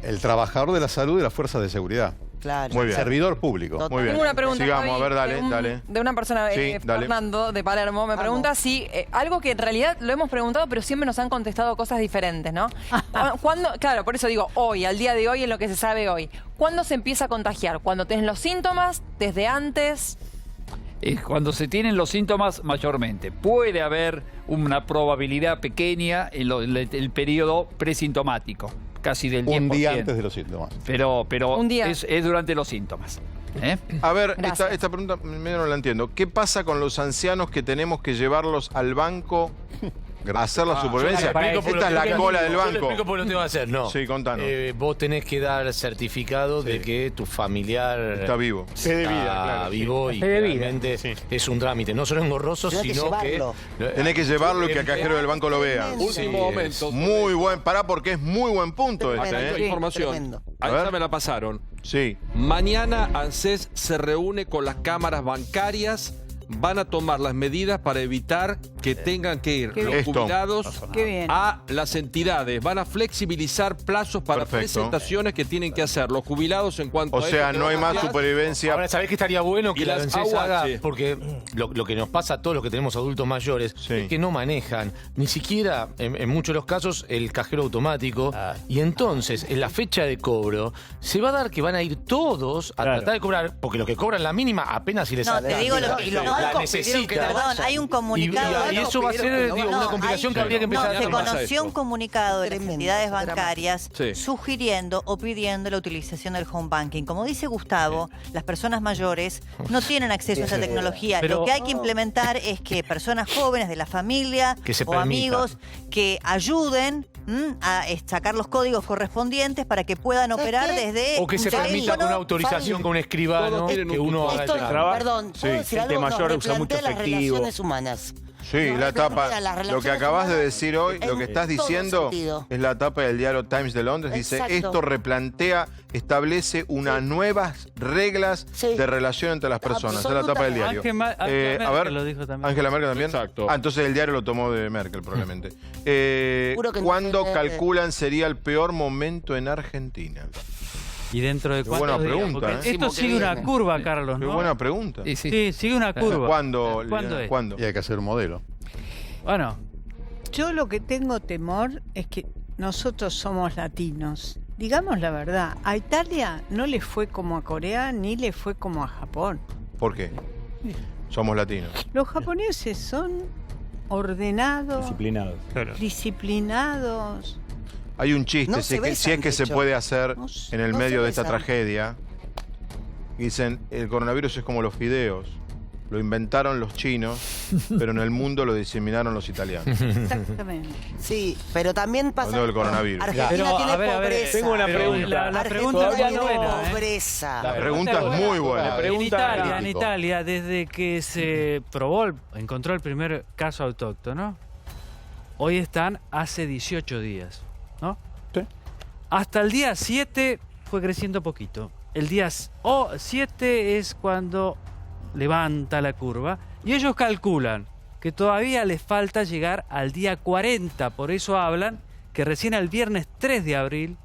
el trabajador de la salud y las fuerzas de seguridad. Claro. Muy bien. Servidor público. Muy bien. Tengo una pregunta. Sigamos, a ver, dale. De una persona, Fernando, de Palermo, me pregunta si algo que en realidad lo hemos preguntado, pero siempre nos han contestado cosas diferentes, ¿no? Claro, por eso digo hoy, al día de hoy, en lo que se sabe hoy. ¿Cuándo se empieza a contagiar? ¿Cuando tenés los síntomas? ¿Desde antes? Cuando se tienen los síntomas, mayormente. Puede haber una probabilidad pequeña en el periodo presintomático. Casi del 10%. Un día antes de los síntomas. Pero es durante los síntomas. A ver, esta pregunta medio no la entiendo. ¿Qué pasa con los ancianos que tenemos que llevarlos al banco a hacer la supervivencia? Esta es la cola del banco. Yo le explico por lo que te va a hacer. No. Sí, contanos. Vos tenés que dar certificado de que tu familiar está vivo. Está vivo y realmente es un trámite. No solo engorroso, sino que... Tenés que llevarlo y que el cajero del banco lo vea. Último momento. Muy buen, porque es muy buen punto este. Información. Ahí me la pasaron. Sí. Mañana ANSES se reúne con las cámaras bancarias. Van a tomar las medidas para evitar que tengan que ir los jubilados a las entidades. Van a flexibilizar plazos para presentaciones que tienen que hacer los jubilados en cuanto a... O sea, no hay más supervivencia. Ahora, ¿sabés que estaría bueno que la ANSES haga? Porque lo que nos pasa a todos los que tenemos adultos mayores es que no manejan ni siquiera, en muchos de los casos, el cajero automático. Y entonces, en la fecha de cobro, se va a dar que van a ir todos a tratar de cobrar, porque los que cobran la mínima apenas si les sale. No, te digo, la necesita. Perdón, hay un comunicado. Y eso va a ser una complicación que habría que empezar a se conoció un comunicado de las entidades bancarias sugiriendo o pidiendo la utilización del home banking. Como dice Gustavo, las personas mayores no tienen acceso a esa tecnología. Lo que hay que implementar es que personas jóvenes de la familia o amigos que ayuden a sacar los códigos correspondientes para que puedan operar desde o que se permita con una autorización con un escribano que uno haga el trabajo. Perdón, ¿puedo decir algo? mayor usa mucho las efectivo. relaciones humanas. Sí, la etapa, lo que acabas de decir hoy, lo que estás diciendo es la etapa del diario Times de Londres. Dice, esto replantea, establece unas nuevas reglas de relación entre las personas. Es la etapa del diario. A ver, lo dijo también. Angela Merkel también. Exacto. Entonces el diario lo tomó de Merkel probablemente. ¿Cuándo calculan sería el peor momento en Argentina? ¿Y dentro de cuánto? Buena pregunta. Esto sigue una curva, Carlos, ¿no? Qué buena pregunta. Sí, sigue una curva. ¿Cuándo? Y hay que hacer un modelo. Bueno. Yo lo que tengo temor es que nosotros somos latinos. Digamos la verdad, a Italia no le fue como a Corea ni le fue como a Japón. ¿Por qué? Somos latinos. Los japoneses son ordenados, disciplinados. Hay un chiste, si es que se puede hacer en el medio de esta tragedia. Dicen, el coronavirus es como los fideos. Lo inventaron los chinos, pero en el mundo lo diseminaron los italianos. Exactamente. Sí, pero también pasa... Cuando el coronavirus. Argentina tiene pobreza. Tengo una pregunta. La pregunta es muy buena. Pobreza. La pregunta es muy buena. En Italia, desde que se encontró el primer caso autóctono, hoy están hace 18 días. ¿No? Sí. Hasta el día 7 fue creciendo poquito. El día 7 es cuando levanta la curva. Y ellos calculan que todavía les falta llegar al día 40. Por eso hablan que recién el viernes 3 de abril,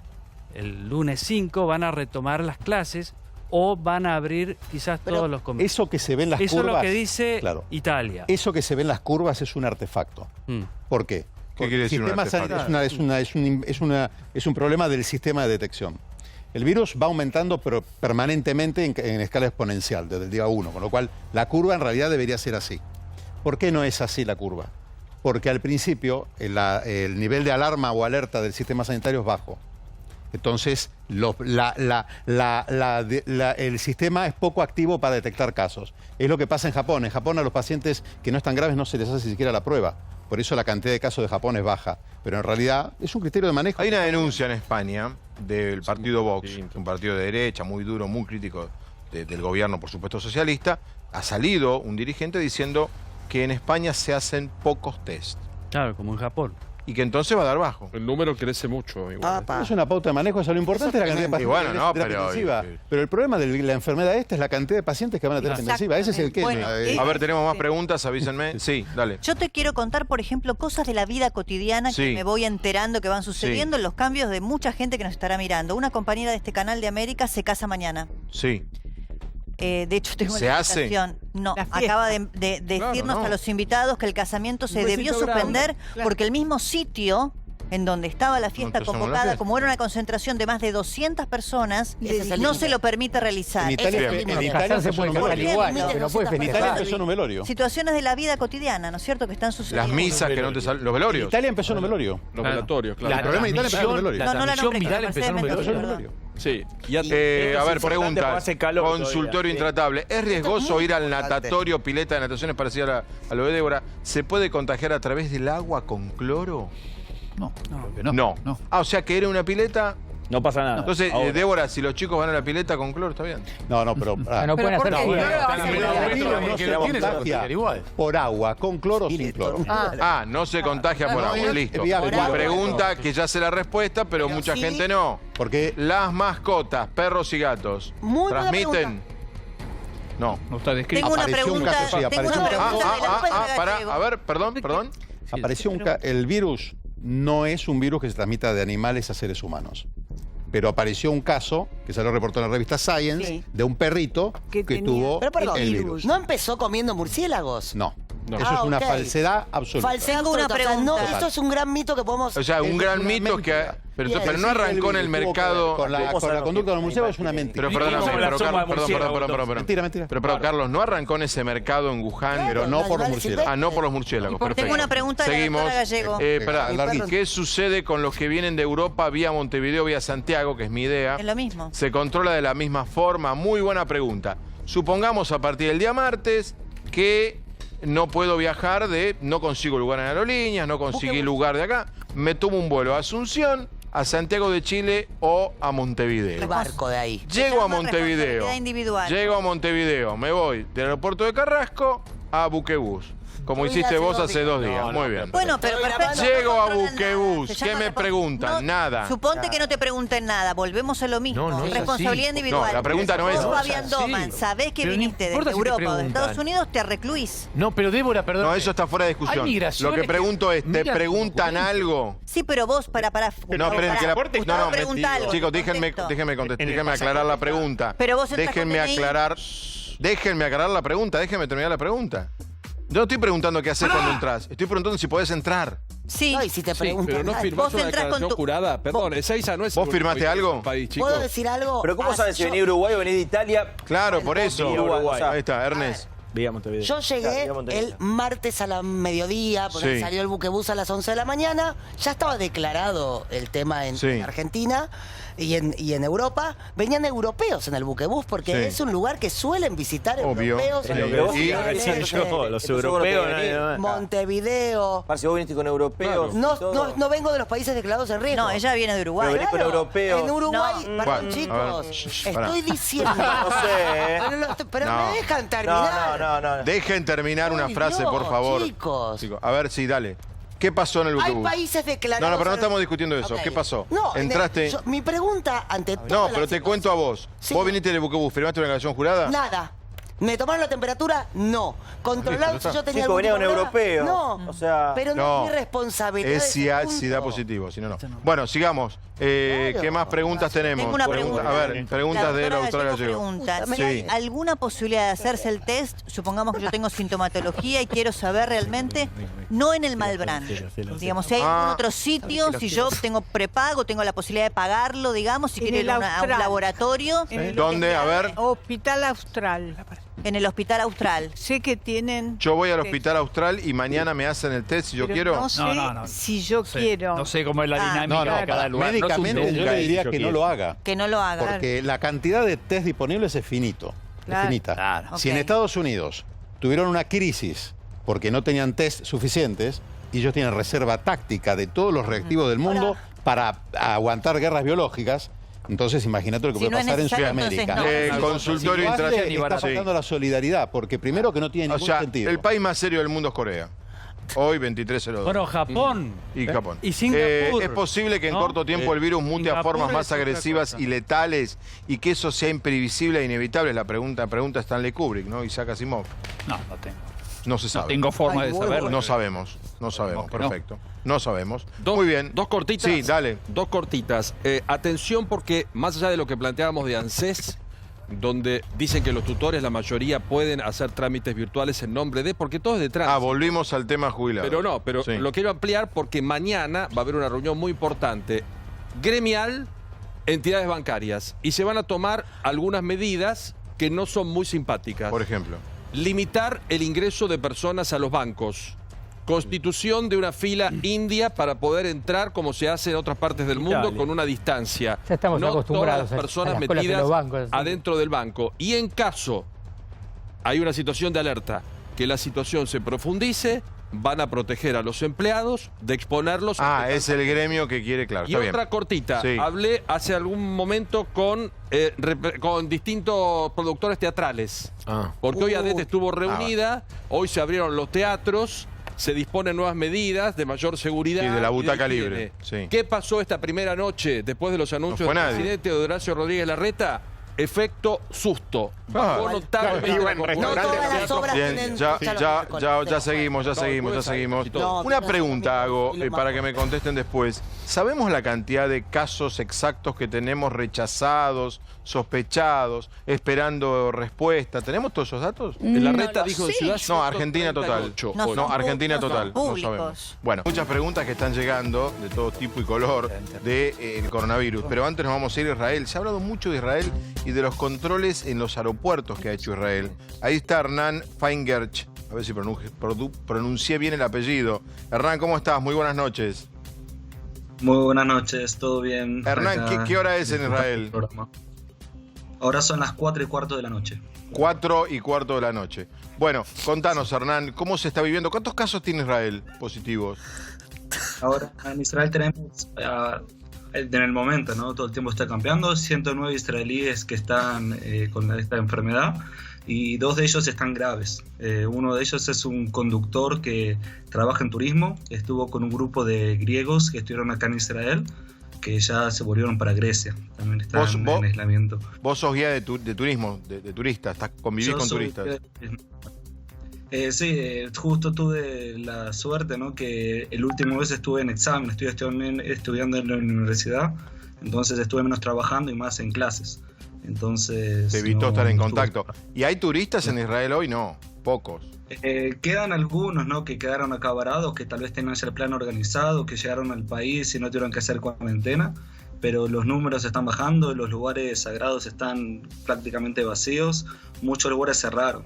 el lunes 5, van a retomar las clases o van a abrir quizás todos los comercios. Eso que se ve en las curvas... Eso es lo que dice Italia. Eso que se ve en las curvas es un artefacto. ¿Por qué? ¿Qué quiere decir un artefacto? Es un problema del sistema de detección. El virus va aumentando pero permanentemente en escala exponencial, desde el día 1, con lo cual la curva en realidad debería ser así. ¿Por qué no es así la curva? Porque al principio el nivel de alarma o alerta del sistema sanitario es bajo. Entonces el sistema es poco activo para detectar casos. Es lo que pasa en Japón. En Japón a los pacientes que no están graves no se les hace siquiera la prueba. Por eso la cantidad de casos de Japón es baja. Pero en realidad es un criterio de manejo. Hay una denuncia en España del partido Vox, un partido de derecha, muy duro, muy crítico del gobierno, por supuesto, socialista. Ha salido un dirigente diciendo que en España se hacen pocos test. Claro, como en Japón. Y que entonces va a dar bajo. El número crece mucho. Igual. Es una pauta de manejo, eso lo importante es la cantidad de pacientes intensiva. Pero el problema de la enfermedad esta es la cantidad de pacientes que van a tener intensiva. Ese es el que... Bueno, a ver, tenemos más preguntas, avísenme. Sí, dale. Yo te quiero contar, por ejemplo, cosas de la vida cotidiana que me voy enterando que van sucediendo en los cambios de mucha gente que nos estará mirando. Una compañera de este canal de América se casa mañana. Sí. De hecho, tengo ¿Se una hace? invitación. No, acaba de decirnos a los invitados que el casamiento se debió suspender porque el mismo sitio en donde estaba la fiesta convocada, como era una concentración de más de 200 personas, no se lo permite realizar. En Italia empezó en un velorio. Situaciones de la vida cotidiana, ¿no es cierto?, que están sucediendo. Las misas que no te salen, los velorios. En Italia empezó en un velorio. Los velatorios, claro. El problema en Italia empezó en un velorio. No, la viral empezó en un velorio. Sí. A ver, pregunta. Consultorio intratable. ¿Es riesgoso ir al natatorio, pileta de nataciones parecida a lo de Débora? ¿Se puede contagiar a través del agua con cloro? No. No. O sea que era una pileta... No pasa nada. Entonces, Débora, si los chicos van a la pileta con cloro, está bien. No, pero... no pueden hacer por agua, con cloro o sin cloro. No se contagia por agua, listo. Pregunta que ya sé la respuesta, pero mucha gente no. Porque las mascotas, perros y gatos, ¿transmiten? No. No está descrito. Tengo una pregunta. A ver, perdón. Apareció el virus. No es un virus que se transmita de animales a seres humanos. Pero apareció un caso, que se lo reportó en la revista Science, de un perrito que tuvo pero perdón, el virus. ¿No empezó comiendo murciélagos? No. Eso es una falsedad absoluta. Falsedad una pregunta. O sea, esto es un gran mito que podemos... O sea, un gran mito que... Pero no arrancó en el mercado... Con la conducta de los murciélagos es una mentira. Pero perdóname, Mentira. Pero Carlos, ¿no arrancó en ese mercado en Wuhan? Pero no por los murciélagos. Ah, no por los murciélagos, perfecto. Tengo una pregunta de la doctora Gallego. ¿Qué sucede con los que vienen de Europa vía Montevideo, vía Santiago, que es mi idea? Es lo mismo. ¿Se controla de la misma forma? Muy buena pregunta. Supongamos a partir del día martes que no puedo viajar no consigo lugar en aerolíneas, no conseguí lugar de acá, me tomo un vuelo a Asunción, a Santiago de Chile o a Montevideo. El barco de ahí. Llego a Montevideo. Llego a Montevideo. Me voy del aeropuerto de Carrasco a Buquebus. Como hiciste vos hace 2 días. Muy bien. Bueno, pero perfecto. Llego a Buquebus. ¿Qué me preguntan? Nada. Suponte que no te pregunten nada. Volvemos a lo mismo. Responsabilidad individual. No, la pregunta no es... Vos, Fabián Doman, sabés que viniste de Europa o de Estados Unidos, te recluís. No, pero Débora, perdón. No, eso está fuera de discusión. Lo que pregunto es, ¿te preguntan algo? Sí, pero vos, chicos, déjenme aclarar la pregunta. Pero vos déjenme aclarar la pregunta, déjenme terminar la pregunta. Yo no estoy preguntando qué hacer cuando entras. Estoy preguntando si podés entrar. Sí. No, y si te preguntan. Pero no firmás una declaración jurada. Perdón, Ezeiza no es... ¿Vos firmaste algo? ¿Puedo decir algo? Pero ¿cómo sabes si venís de Uruguay o venís de Italia? Claro, por eso. Ahí está, Ernest. Yo llegué el martes a la mediodía, porque salió el buquebús a las 11 de la mañana. Ya estaba declarado el tema en Argentina y en Europa. Venían europeos en el buquebús porque es un lugar que suelen visitar europeos. Los europeos. Montevideo. Si vos viniste con europeos. No vengo de los países declarados en riesgo. No, ella viene de Uruguay. Pero venís con europeos. En Uruguay, perdón, chicos. Estoy diciendo. No sé. Pero me dejan terminar. No. Dejen terminar una frase, por favor. Chicos. A ver, sí, dale. ¿Qué pasó en el buquebús? Hay países declarados... No, pero no estamos discutiendo eso. Okay. ¿Qué pasó? No, entraste... mi pregunta ante todo... No, pero te cuento a vos. Sí. ¿Vos viniste del buquebús? ¿Firmaste una declaración jurada? Nada. ¿Me tomaron la temperatura? No. ¿Controlaron si yo tenía algún problema? europeo. No. O sea... Pero no es mi responsabilidad. Es si da positivo, si no. Bueno, sigamos. ¿Qué más preguntas tenemos? Tengo una pregunta. A ver, preguntas de la doctora Gallego. Si hay alguna posibilidad de hacerse el test, supongamos que yo tengo sintomatología y quiero saber realmente, no en el Malbrán. Digamos, si hay algún otro sitio, si yo tengo prepago, tengo la posibilidad de pagarlo, digamos, si quiero ir a un laboratorio. ¿Dónde? A ver. Hospital Austral. En el Hospital Austral. Sé que tienen... Yo voy al Hospital Austral y mañana me hacen el test si yo quiero. No sé si yo quiero. No sé cómo es la dinámica de cada lugar. Médicamente yo le diría que no lo haga. Que no lo haga. Porque la cantidad de test disponibles es finito. Es finita. Claro. Si en Estados Unidos tuvieron una crisis porque no tenían test suficientes y ellos tienen reserva táctica de todos los reactivos del mundo para aguantar guerras biológicas, entonces imagínate lo que puede pasar en Sudamérica. El consultorio intrasceniano está faltando la solidaridad, porque primero que no tiene ningún sentido. El país más serio del mundo es Corea. Hoy 23:02. Bueno, Japón. Y Japón. Y Singapur. ¿Es posible que en corto tiempo el virus mute a formas más agresivas y letales y que eso sea imprevisible e inevitable? La pregunta Stanley Kubrick, ¿no? Isaac Asimov. No tengo. No se sabe. No tengo forma de saberlo. No sabemos, perfecto. No sabemos. Muy bien. Dos cortitas. Sí, dale. Dos cortitas. Atención porque más allá de lo que planteábamos de ANSES, donde dicen que los tutores, la mayoría, pueden hacer trámites virtuales en nombre de, porque todo es de trámite. Volvimos al tema jubilado. Pero lo quiero ampliar porque mañana va a haber una reunión muy importante, gremial, entidades bancarias, y se van a tomar algunas medidas que no son muy simpáticas. Por ejemplo. Limitar el ingreso de personas a los bancos. Constitución de una fila india para poder entrar como se hace en otras partes del mundo con una distancia. Ya estamos acostumbrados todas las personas a las colas de metidas los bancos, adentro del banco. Y en caso hay una situación de alerta, que la situación se profundice, van a proteger a los empleados de exponerlos. Es el gremio que quiere, claro. Y otra cortita. Sí. Hablé hace algún momento con distintos productores teatrales. Porque hoy ADET estuvo reunida, hoy se abrieron los teatros, se disponen nuevas medidas de mayor seguridad. Y de la butaca libre. Sí. ¿Qué pasó esta primera noche después de los anuncios del presidente de Horacio Rodríguez Larreta? efecto susto. Bajó notablemente. Bien, ya seguimos. Una pregunta hago para que me contesten después. ¿Sabemos la cantidad de casos exactos que tenemos rechazados, sospechados, esperando respuesta? ¿Tenemos todos esos datos? En la reta dijo de Ciudad. No, Argentina total. No, Argentina total. No sabemos. Bueno, muchas preguntas que están llegando de todo tipo y color del coronavirus. Pero antes nos vamos a ir a Israel. Se ha hablado mucho de Israel y de los controles en los aeropuertos que ha hecho Israel. Ahí está Hernán Feingerch. A ver si pronuncié bien el apellido. Hernán, ¿cómo estás? Muy buenas noches. Muy buenas noches, ¿todo bien? Hernán, ¿qué hora es en Israel? Ahora son las 4:15 de la noche. 4:15 de la noche. Bueno, contanos, Hernán, ¿cómo se está viviendo? ¿Cuántos casos tiene Israel positivos? Ahora en Israel tenemos, en el momento, ¿no? Todo el tiempo está cambiando, 109 israelíes que están con esta enfermedad y 2 de ellos están graves. Uno de ellos es un conductor que trabaja en turismo, estuvo con un grupo de griegos que estuvieron acá en Israel, que ya se volvieron para Grecia, también están en aislamiento. Vos sos guía de turismo, de turistas, convivís con turistas. Sí, justo tuve la suerte, ¿no? Que el último vez estuve en examen, estoy estudiando en la universidad, entonces estuve menos trabajando y más en clases. Entonces... Te evitó estar en contacto. ¿Y hay turistas en Israel hoy? No, pocos. Quedan algunos, ¿no? Que quedaron acá varados, que tal vez tenían ya el plan organizado, que llegaron al país y no tuvieron que hacer cuarentena, pero los números están bajando, los lugares sagrados están prácticamente vacíos, muchos lugares cerraron.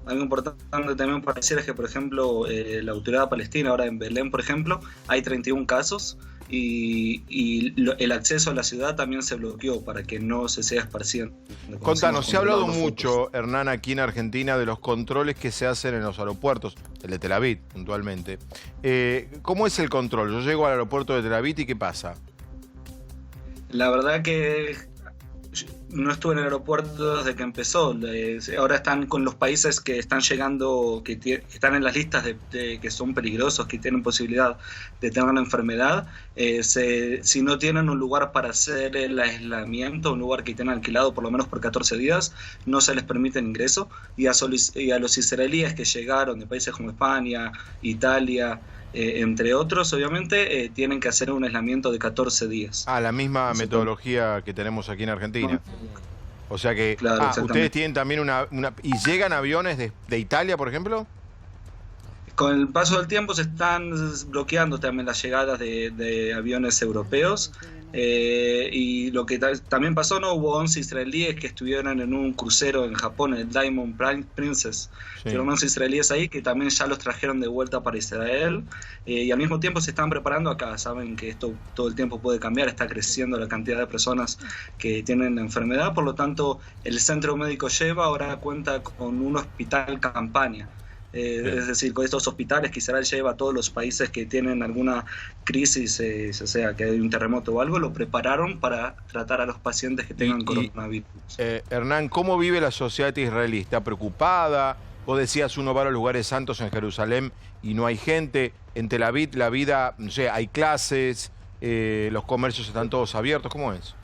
Algo importante también para decir es que, por ejemplo, la autoridad palestina, ahora en Belén, por ejemplo, hay 31 casos y el acceso a la ciudad también se bloqueó para que no se siga esparciendo. Contanos, se ha hablado mucho, Hernán, aquí en Argentina, de los controles que se hacen en los aeropuertos, el de Tel Aviv, puntualmente. ¿Cómo es el control? Yo llego al aeropuerto de Tel Aviv y ¿qué pasa? La verdad que no estuve en el aeropuerto desde que empezó. Ahora están con los países que están llegando, que están en las listas de que son peligrosos, que tienen posibilidad de tener la enfermedad. Si no tienen un lugar para hacer el aislamiento, un lugar que tienen alquilado por lo menos por 14 días, no se les permite el ingreso. Y a los israelíes que llegaron de países como España, Italia, entre otros, obviamente, tienen que hacer un aislamiento de 14 días. La misma metodología que tenemos aquí en Argentina. O sea que ustedes tienen también ¿Y llegan aviones de Italia, por ejemplo? Con el paso del tiempo se están bloqueando también las llegadas de aviones europeos. Y lo que también pasó, ¿no? Hubo 11 israelíes que estuvieron en un crucero en Japón, el Diamond Princess. Fueron 11 israelíes ahí que también ya los trajeron de vuelta para Israel. Y al mismo tiempo se están preparando acá. Saben que esto todo el tiempo puede cambiar, está creciendo la cantidad de personas que tienen la enfermedad. Por lo tanto, el Centro Médico Sheva ahora cuenta con un hospital campaña. Es decir, con estos hospitales que Israel lleva a todos los países que tienen alguna crisis, o sea, que hay un terremoto o algo, lo prepararon para tratar a los pacientes que tengan coronavirus. Hernán, ¿cómo vive la sociedad israelí? ¿Está preocupada? Vos decías, uno va a los lugares santos en Jerusalén y no hay gente. En Tel Aviv la vida, no sé, hay clases, los comercios están todos abiertos. ¿Cómo es?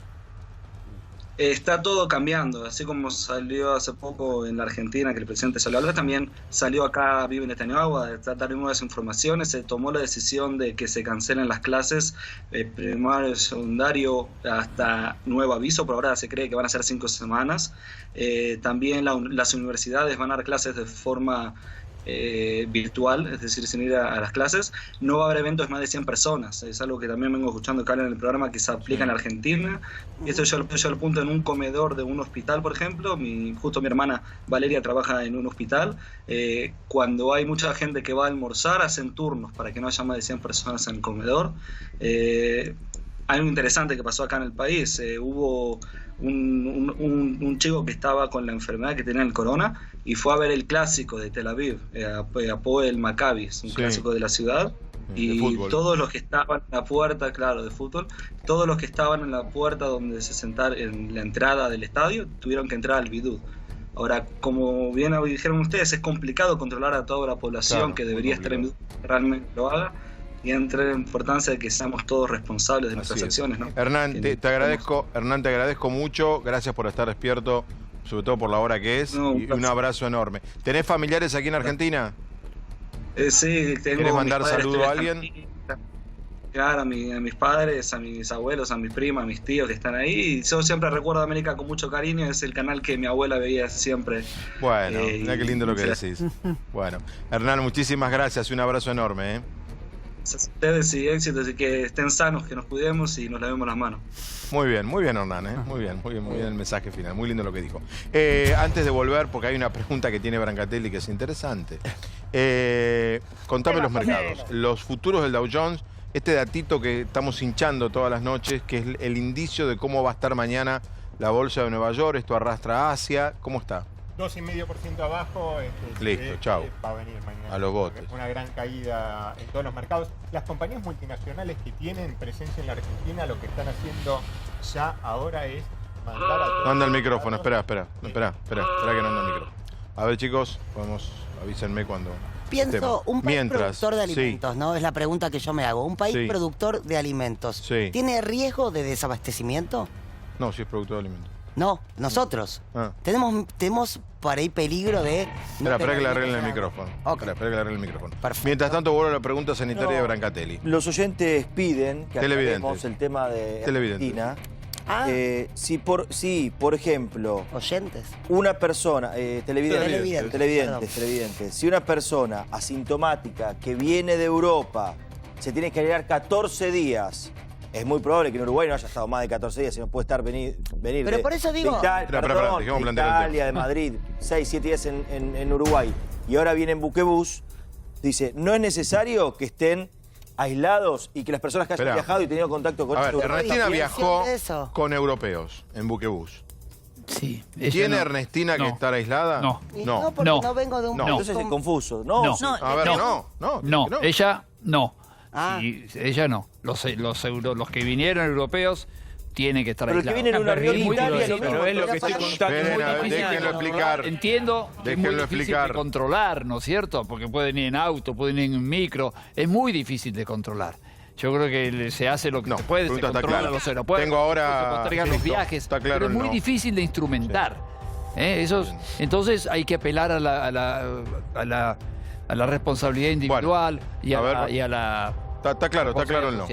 Está todo cambiando, así como salió hace poco en la Argentina que el presidente salió a hablar, también salió acá Bibi Netanyahu a tratar de nuevas informaciones. Se tomó la decisión de que se cancelen las clases primario, secundario, hasta nuevo aviso. Por ahora se cree que van a ser 5 semanas. También las universidades van a dar clases de forma virtual, es decir, sin ir a las clases. No va a haber eventos de más de 100 personas. Es algo que también vengo escuchando acá en el programa que se aplica en Argentina. Esto yo lo apunto en un comedor de un hospital, por ejemplo. Justo mi hermana Valeria trabaja en un hospital. Cuando hay mucha gente que va a almorzar, hacen turnos para que no haya más de 100 personas en el comedor. Hay algo interesante que pasó acá en el país. Hubo un chico que estaba con la enfermedad, que tenía el corona, y fue a ver el clásico de Tel Aviv, el Maccabi, un clásico de la ciudad. Y todos los que estaban en la puerta, claro, de fútbol, todos los que estaban en la puerta donde se sentaron en la entrada del estadio, tuvieron que entrar al bidú. Ahora, como bien dijeron ustedes, es complicado controlar a toda la población, que debería estar en bidú, realmente lo haga. y entre la importancia de que seamos todos responsables de nuestras acciones, ¿no? Hernán, te agradezco mucho, gracias por estar despierto, sobre todo por la hora que es, y un abrazo enorme. ¿Tenés familiares aquí en Argentina? Sí, tengo. ¿Querés mandar saludo a alguien? Claro, a mis padres, a mis abuelos, a mis primas, a mis tíos que están ahí. Y yo siempre recuerdo a América con mucho cariño, es el canal que mi abuela veía siempre. Bueno, mira qué lindo lo que decís. Bueno, Hernán, muchísimas gracias, un abrazo enorme. Gracias a ustedes y éxitos, y que estén sanos, que nos cuidemos y nos lavemos las manos. Muy bien, Hernán, muy bien el mensaje final, muy lindo lo que dijo. Antes de volver, porque hay una pregunta que tiene Brancatelli que es interesante. Contame los mercados, los futuros del Dow Jones, este datito que estamos hinchando todas las noches, que es el indicio de cómo va a estar mañana la bolsa de Nueva York, esto arrastra a Asia, ¿cómo está? 2,5% abajo. Listo, chau. Va a venir mañana. A los botes. Una gran caída en todos los mercados. Las compañías multinacionales que tienen presencia en la Argentina, lo que están haciendo ya ahora es mandar a todos. No anda el micrófono, espera que no anda el micrófono. A ver, chicos, avísenme cuando... Pienso, un país productor de alimentos, ¿no? Es la pregunta que yo me hago. Un país productor de alimentos, ¿tiene riesgo de desabastecimiento? No, si es productor de alimentos. No, nosotros. Tenemos por ahí peligro de... Espera que le arreglen el micrófono. Espera que le arreglen el micrófono. Perfecto. Mientras tanto, vuelvo a la pregunta sanitaria de Brancatelli. Los oyentes piden que aclaremos el tema de Argentina. Si por ejemplo... ¿Oyentes? Una persona... televidentes. Si una persona asintomática que viene de Europa se tiene que aislar 14 días... Es muy probable que en Uruguay no haya estado más de 14 días, si no puede estar venir Pero por eso digo... de Italia, de Madrid, 6, 7 días en Uruguay, y ahora viene en buquebús, dice, no es necesario que estén aislados y que las personas que hayan viajado y tenido contacto con... Ernestina viajó con europeos en buqueos. Sí. ¿Tiene Ernestina que estar aislada? No, porque no vengo de un... Entonces es confuso. No. Ella no. Sí, ella no. Los que vinieron europeos tienen que estar aislados. Pero el que viene en un avión de Italia, pero es lo que estoy contando. Déjenlo explicar. Entiendo que es muy difícil de controlar, ¿no es cierto? Porque pueden ir en auto, pueden ir en micro. Es muy difícil de controlar. Yo creo que se hace lo que se puede, se controla los aeropuertos, Tengo ahora... se postergan los viajes, pero es muy difícil de instrumentar. Entonces hay que apelar a la responsabilidad individual y a la... Está claro el no.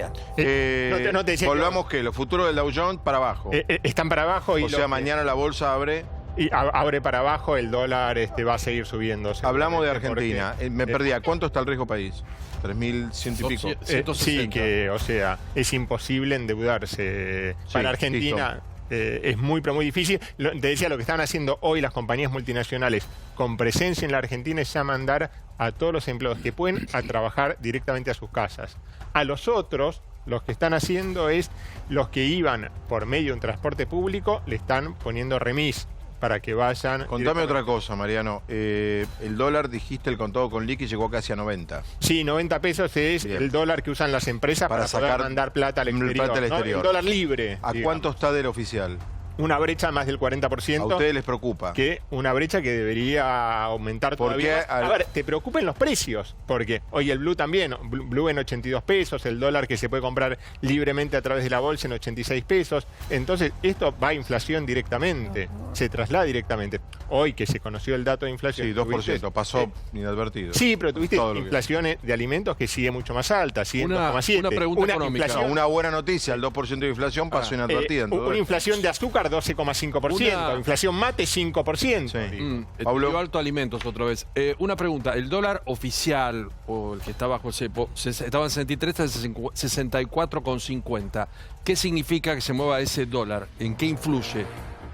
Volvamos que los futuros del Dow Jones para abajo. Están para abajo. O sea, mañana la bolsa abre... Y abre para abajo, el dólar va a seguir subiendo. Hablamos de Argentina. Me perdí. ¿A cuánto está el riesgo país? 3.100 y pico. 160. Sí, o sea, es imposible endeudarse. Para Argentina... es muy difícil. Te decía, lo que están haciendo hoy las compañías multinacionales con presencia en la Argentina es ya mandar a todos los empleados que pueden a trabajar directamente a sus casas. A los otros, los que están haciendo es los que iban por medio de un transporte público, le están poniendo remis para que vayan... Contame otra cosa, Mariano. El dólar, dijiste, el contado con liqui llegó casi a 90. Sí, 90 pesos es el dólar que usan las empresas para poder mandar plata al exterior. El dólar libre. ¿A cuánto está del oficial? Una brecha más del 40%. ¿A ustedes les preocupa? Que una brecha que debería aumentar todavía. A ver, te preocupen los precios, porque hoy el Blue también, Blue en 82 pesos, el dólar que se puede comprar libremente a través de la bolsa en 86 pesos. Entonces, esto va a inflación directamente, se traslada directamente. Hoy que se conoció el dato de inflación... Sí, 2%, pasó inadvertido. Sí, pero tuviste inflaciones de alimentos que sigue mucho más alta, 2,7. Una pregunta económica. Una buena noticia, el 2% de inflación pasó inadvertida. Una inflación de azúcar 12,5%, inflación mate 5%. Pablo, alto alimentos otra vez. Una pregunta, el dólar oficial o el que está bajo cepo estaba en 63 a 64,50. ¿Qué significa que se mueva ese dólar? ¿En qué influye?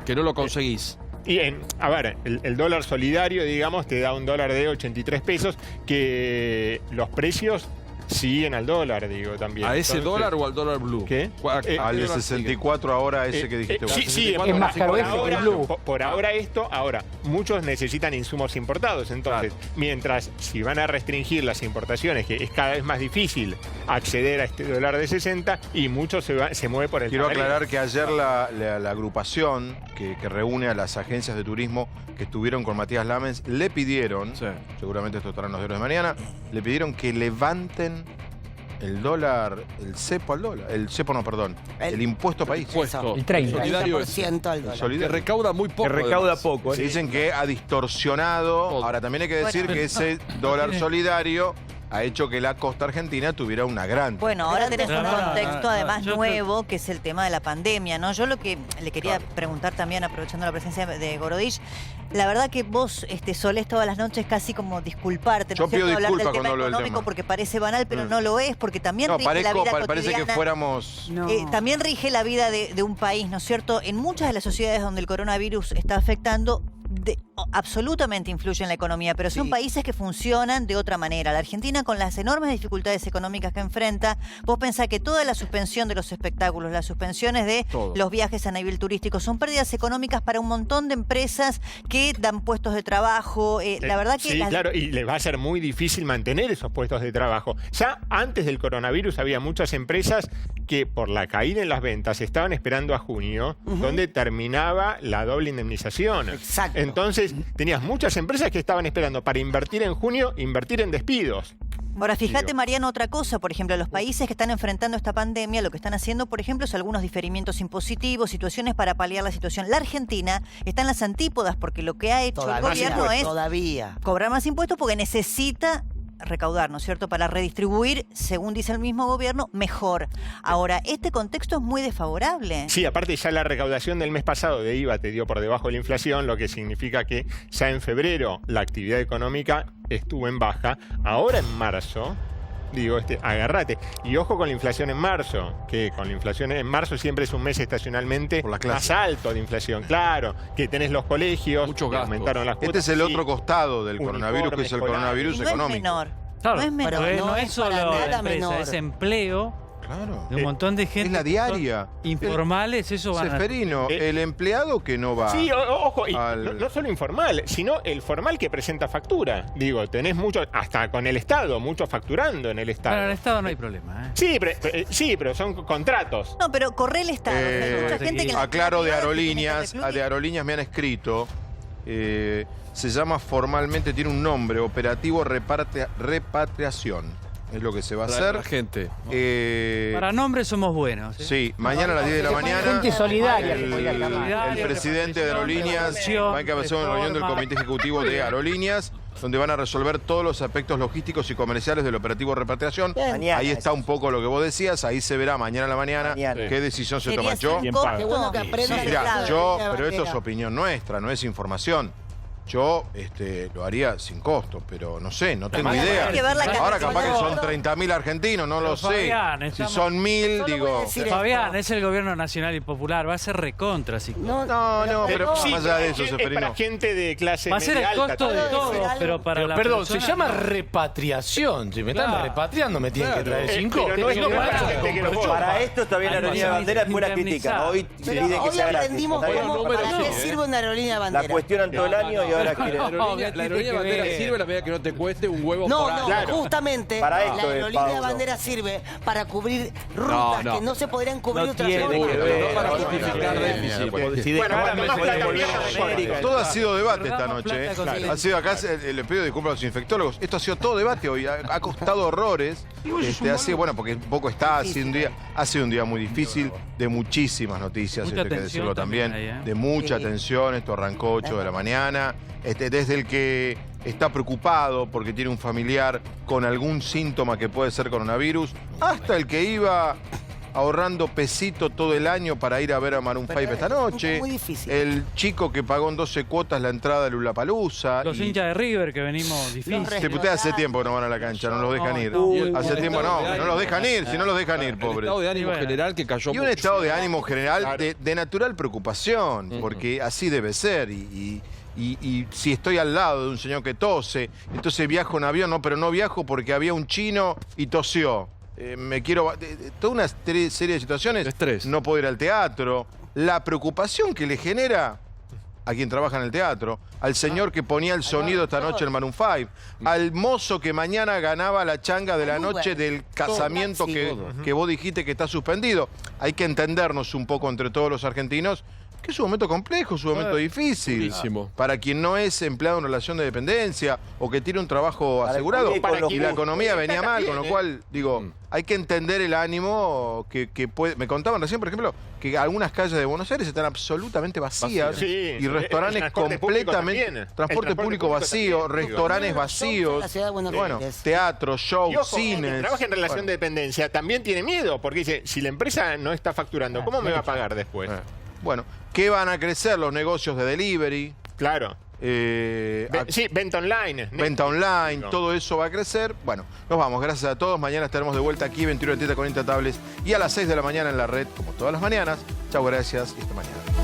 Que no lo conseguís. Y a ver, el dólar solidario, digamos, te da un dólar de 83 pesos, que los precios siguen al dólar, digo, también. ¿A ese dólar o al dólar blue? ¿Qué? Al de 64 ahora, ese que dijiste. Sí, es más caro por ahora esto, muchos necesitan insumos importados, entonces, mientras si van a restringir las importaciones, que es cada vez más difícil acceder a este dólar de 60, y muchos se mueve por el Quiero aclarar que ayer la agrupación que reúne a las agencias de turismo que estuvieron con Matías Lamens, le pidieron, seguramente esto estará en los diarios de mañana, le pidieron que levanten el dólar, el cepo al dólar. El cepo no, perdón. El impuesto país. Impuesto. El 30%. Solidario al dólar. Que recauda muy poco. Que recauda poco. Se dicen que ha distorsionado. Todo. Ahora, también hay que decir que ese dólar solidario ha hecho que la costa argentina tuviera una gran... Bueno, ahora tenés un contexto no, además yo nuevo, que es el tema de la pandemia, ¿no? Yo lo que le quería preguntar también, aprovechando la presencia de Gorodich, la verdad que vos solés todas las noches casi como disculparte, ¿no? Yo pido hablar del disculpas tema cuando hablo del económico tema. porque parece banal, pero no lo es, porque también rige la vida cotidiana. Parece que fuéramos... También rige la vida de un país, ¿no es cierto? En muchas de las sociedades donde el coronavirus está afectando, absolutamente influye en la economía, pero son países que funcionan de otra manera. La Argentina, con las enormes dificultades económicas que enfrenta, vos pensás que toda la suspensión de los espectáculos, las suspensiones de los viajes a nivel turístico, son pérdidas económicas para un montón de empresas que dan puestos de trabajo. La verdad que... Sí, claro, y les va a ser muy difícil mantener esos puestos de trabajo. Ya antes del coronavirus había muchas empresas que por la caída en las ventas estaban esperando a junio, donde terminaba la doble indemnización. Exacto. Entonces, tenías muchas empresas que estaban esperando para invertir en junio, invertir en despidos. Ahora, fíjate, Mariano, otra cosa. Por ejemplo, los países que están enfrentando esta pandemia, lo que están haciendo, por ejemplo, es algunos diferimientos impositivos, situaciones para paliar la situación. La Argentina está en las antípodas porque lo que ha hecho el gobierno es cobrar más impuestos porque necesita recaudar, ¿no es cierto?, para redistribuir, según dice el mismo gobierno, mejor. Ahora, este contexto es muy desfavorable. Sí, aparte ya la recaudación del mes pasado de IVA te dio por debajo de la inflación, lo que significa que ya en febrero la actividad económica estuvo en baja. Ahora en marzo, agárrate. Y ojo con la inflación en marzo, que con la inflación en marzo siempre es un mes estacionalmente más alto de inflación. Claro, que tenés los colegios, muchos gastos. Aumentaron las cuotas. Este es el otro costado del coronavirus, que es el coronavirus económico. Es menor. Claro, no es menor. Pero no es solo empresa, menor. es empleo. Claro. De un montón de gente. Es la diaria. Informales, eso va a... Seferino, el empleado que no va... Sí, ojo, y no solo informal, sino el formal que presenta factura. Digo, tenés mucho, hasta con el Estado, mucho facturando en el Estado. Bueno, en el Estado no hay problema, ¿eh? Sí, pero son contratos. No, pero corre el Estado. Hay mucha gente que aclaro, de aerolíneas me han escrito... se llama formalmente, tiene un nombre, Operativo Repatriación. Es lo que se va a hacer. La gente. Para nombres somos buenos. Sí, mañana a las 10 de la mañana. Gente solidaria. El presidente de Aerolíneas va a encabezar una reunión del Comité Ejecutivo de Aerolíneas, donde van a resolver todos los aspectos logísticos y comerciales del operativo repatriación. Ahí está un poco lo que vos decías, ahí se verá mañana a la mañana qué decisión se toma. Yo, pero esto es opinión nuestra, no es información. Yo lo haría sin costo, pero no sé, no tengo idea. Ahora capaz que son 30.000 argentinos, no lo sé. Si son 1.000, digo... Fabián, es el gobierno nacional y popular, va a ser recontra. No, pero más allá de eso, es para gente de clase va a ser el costo de todo, pero para la perdón, persona, se llama repatriación. Si me están repatriando, me tienen que traer sin costo. Pero no es para gente que no para esto está bien la aerolínea de bandera, después la critican. Hoy piden que sea gratis. Entendimos para qué sirve una aerolínea de bandera. La cuestionan todo el año y ahora quieren... La aerolínea de bandera sirve la medida que no te cueste un huevo por año. No, justamente para la aerolínea de bandera sirve para cubrir rutas que no se podrían cubrir otras No para justificar déficit. Todo ha sido debate esta noche. Ha sido acá, le pido disculpas a los infectólogos. Esto ha sido todo debate hoy. Ha costado horrores. Porque un poco ha sido un día muy difícil, de muchísimas noticias, esto hay que decirlo también, de mucha tensión. Esto arrancó 8 de la mañana. Desde el que está preocupado porque tiene un familiar con algún síntoma que puede ser coronavirus, hasta el que iba ahorrando pesito todo el año para ir a ver a Maroon 5 esta noche. Muy difícil. El chico que pagó en 12 cuotas la entrada de Lollapalooza. Los hinchas de River que venimos difíciles. Ustedes hace tiempo que no van a la cancha, no los dejan ir. Hace tiempo no los dejan ir, si no los dejan ir, pobres. Un estado de ánimo general que cayó. Y un estado de ánimo general de natural preocupación, porque así debe ser. Y si estoy al lado de un señor que tose, entonces viajo en avión, pero no viajo porque había un chino y tosió. Toda una serie de situaciones. Estrés. No puedo ir al teatro. La preocupación que le genera a quien trabaja en el teatro, al señor que ponía el sonido esta noche en Maroon 5, al mozo que mañana ganaba la changa de la noche del casamiento que vos dijiste que está suspendido. Hay que entendernos un poco entre todos los argentinos que es un momento complejo, es un momento difícil. Durísimo. Para quien no es empleado en relación de dependencia o que tiene un trabajo asegurado y la economía venía mal, con lo cual, digo, hay que entender el ánimo que puede... Me contaban recién, por ejemplo, que algunas calles de Buenos Aires están absolutamente vacías y restaurantes completamente... Transporte público vacío, restaurantes vacíos, bueno, teatro, shows, cines... El trabajo en relación de dependencia también tiene miedo, porque dice, si la empresa no está facturando, ¿cómo me va a pagar después? Bueno, ¿qué van a crecer los negocios de delivery? Claro. Sí, venta online. Venta online, todo eso va a crecer. Bueno, nos vamos, gracias a todos. Mañana estaremos de vuelta aquí, 21:30 con Intatables y a las 6 de la mañana en la red, como todas las mañanas. Chau, gracias y hasta mañana.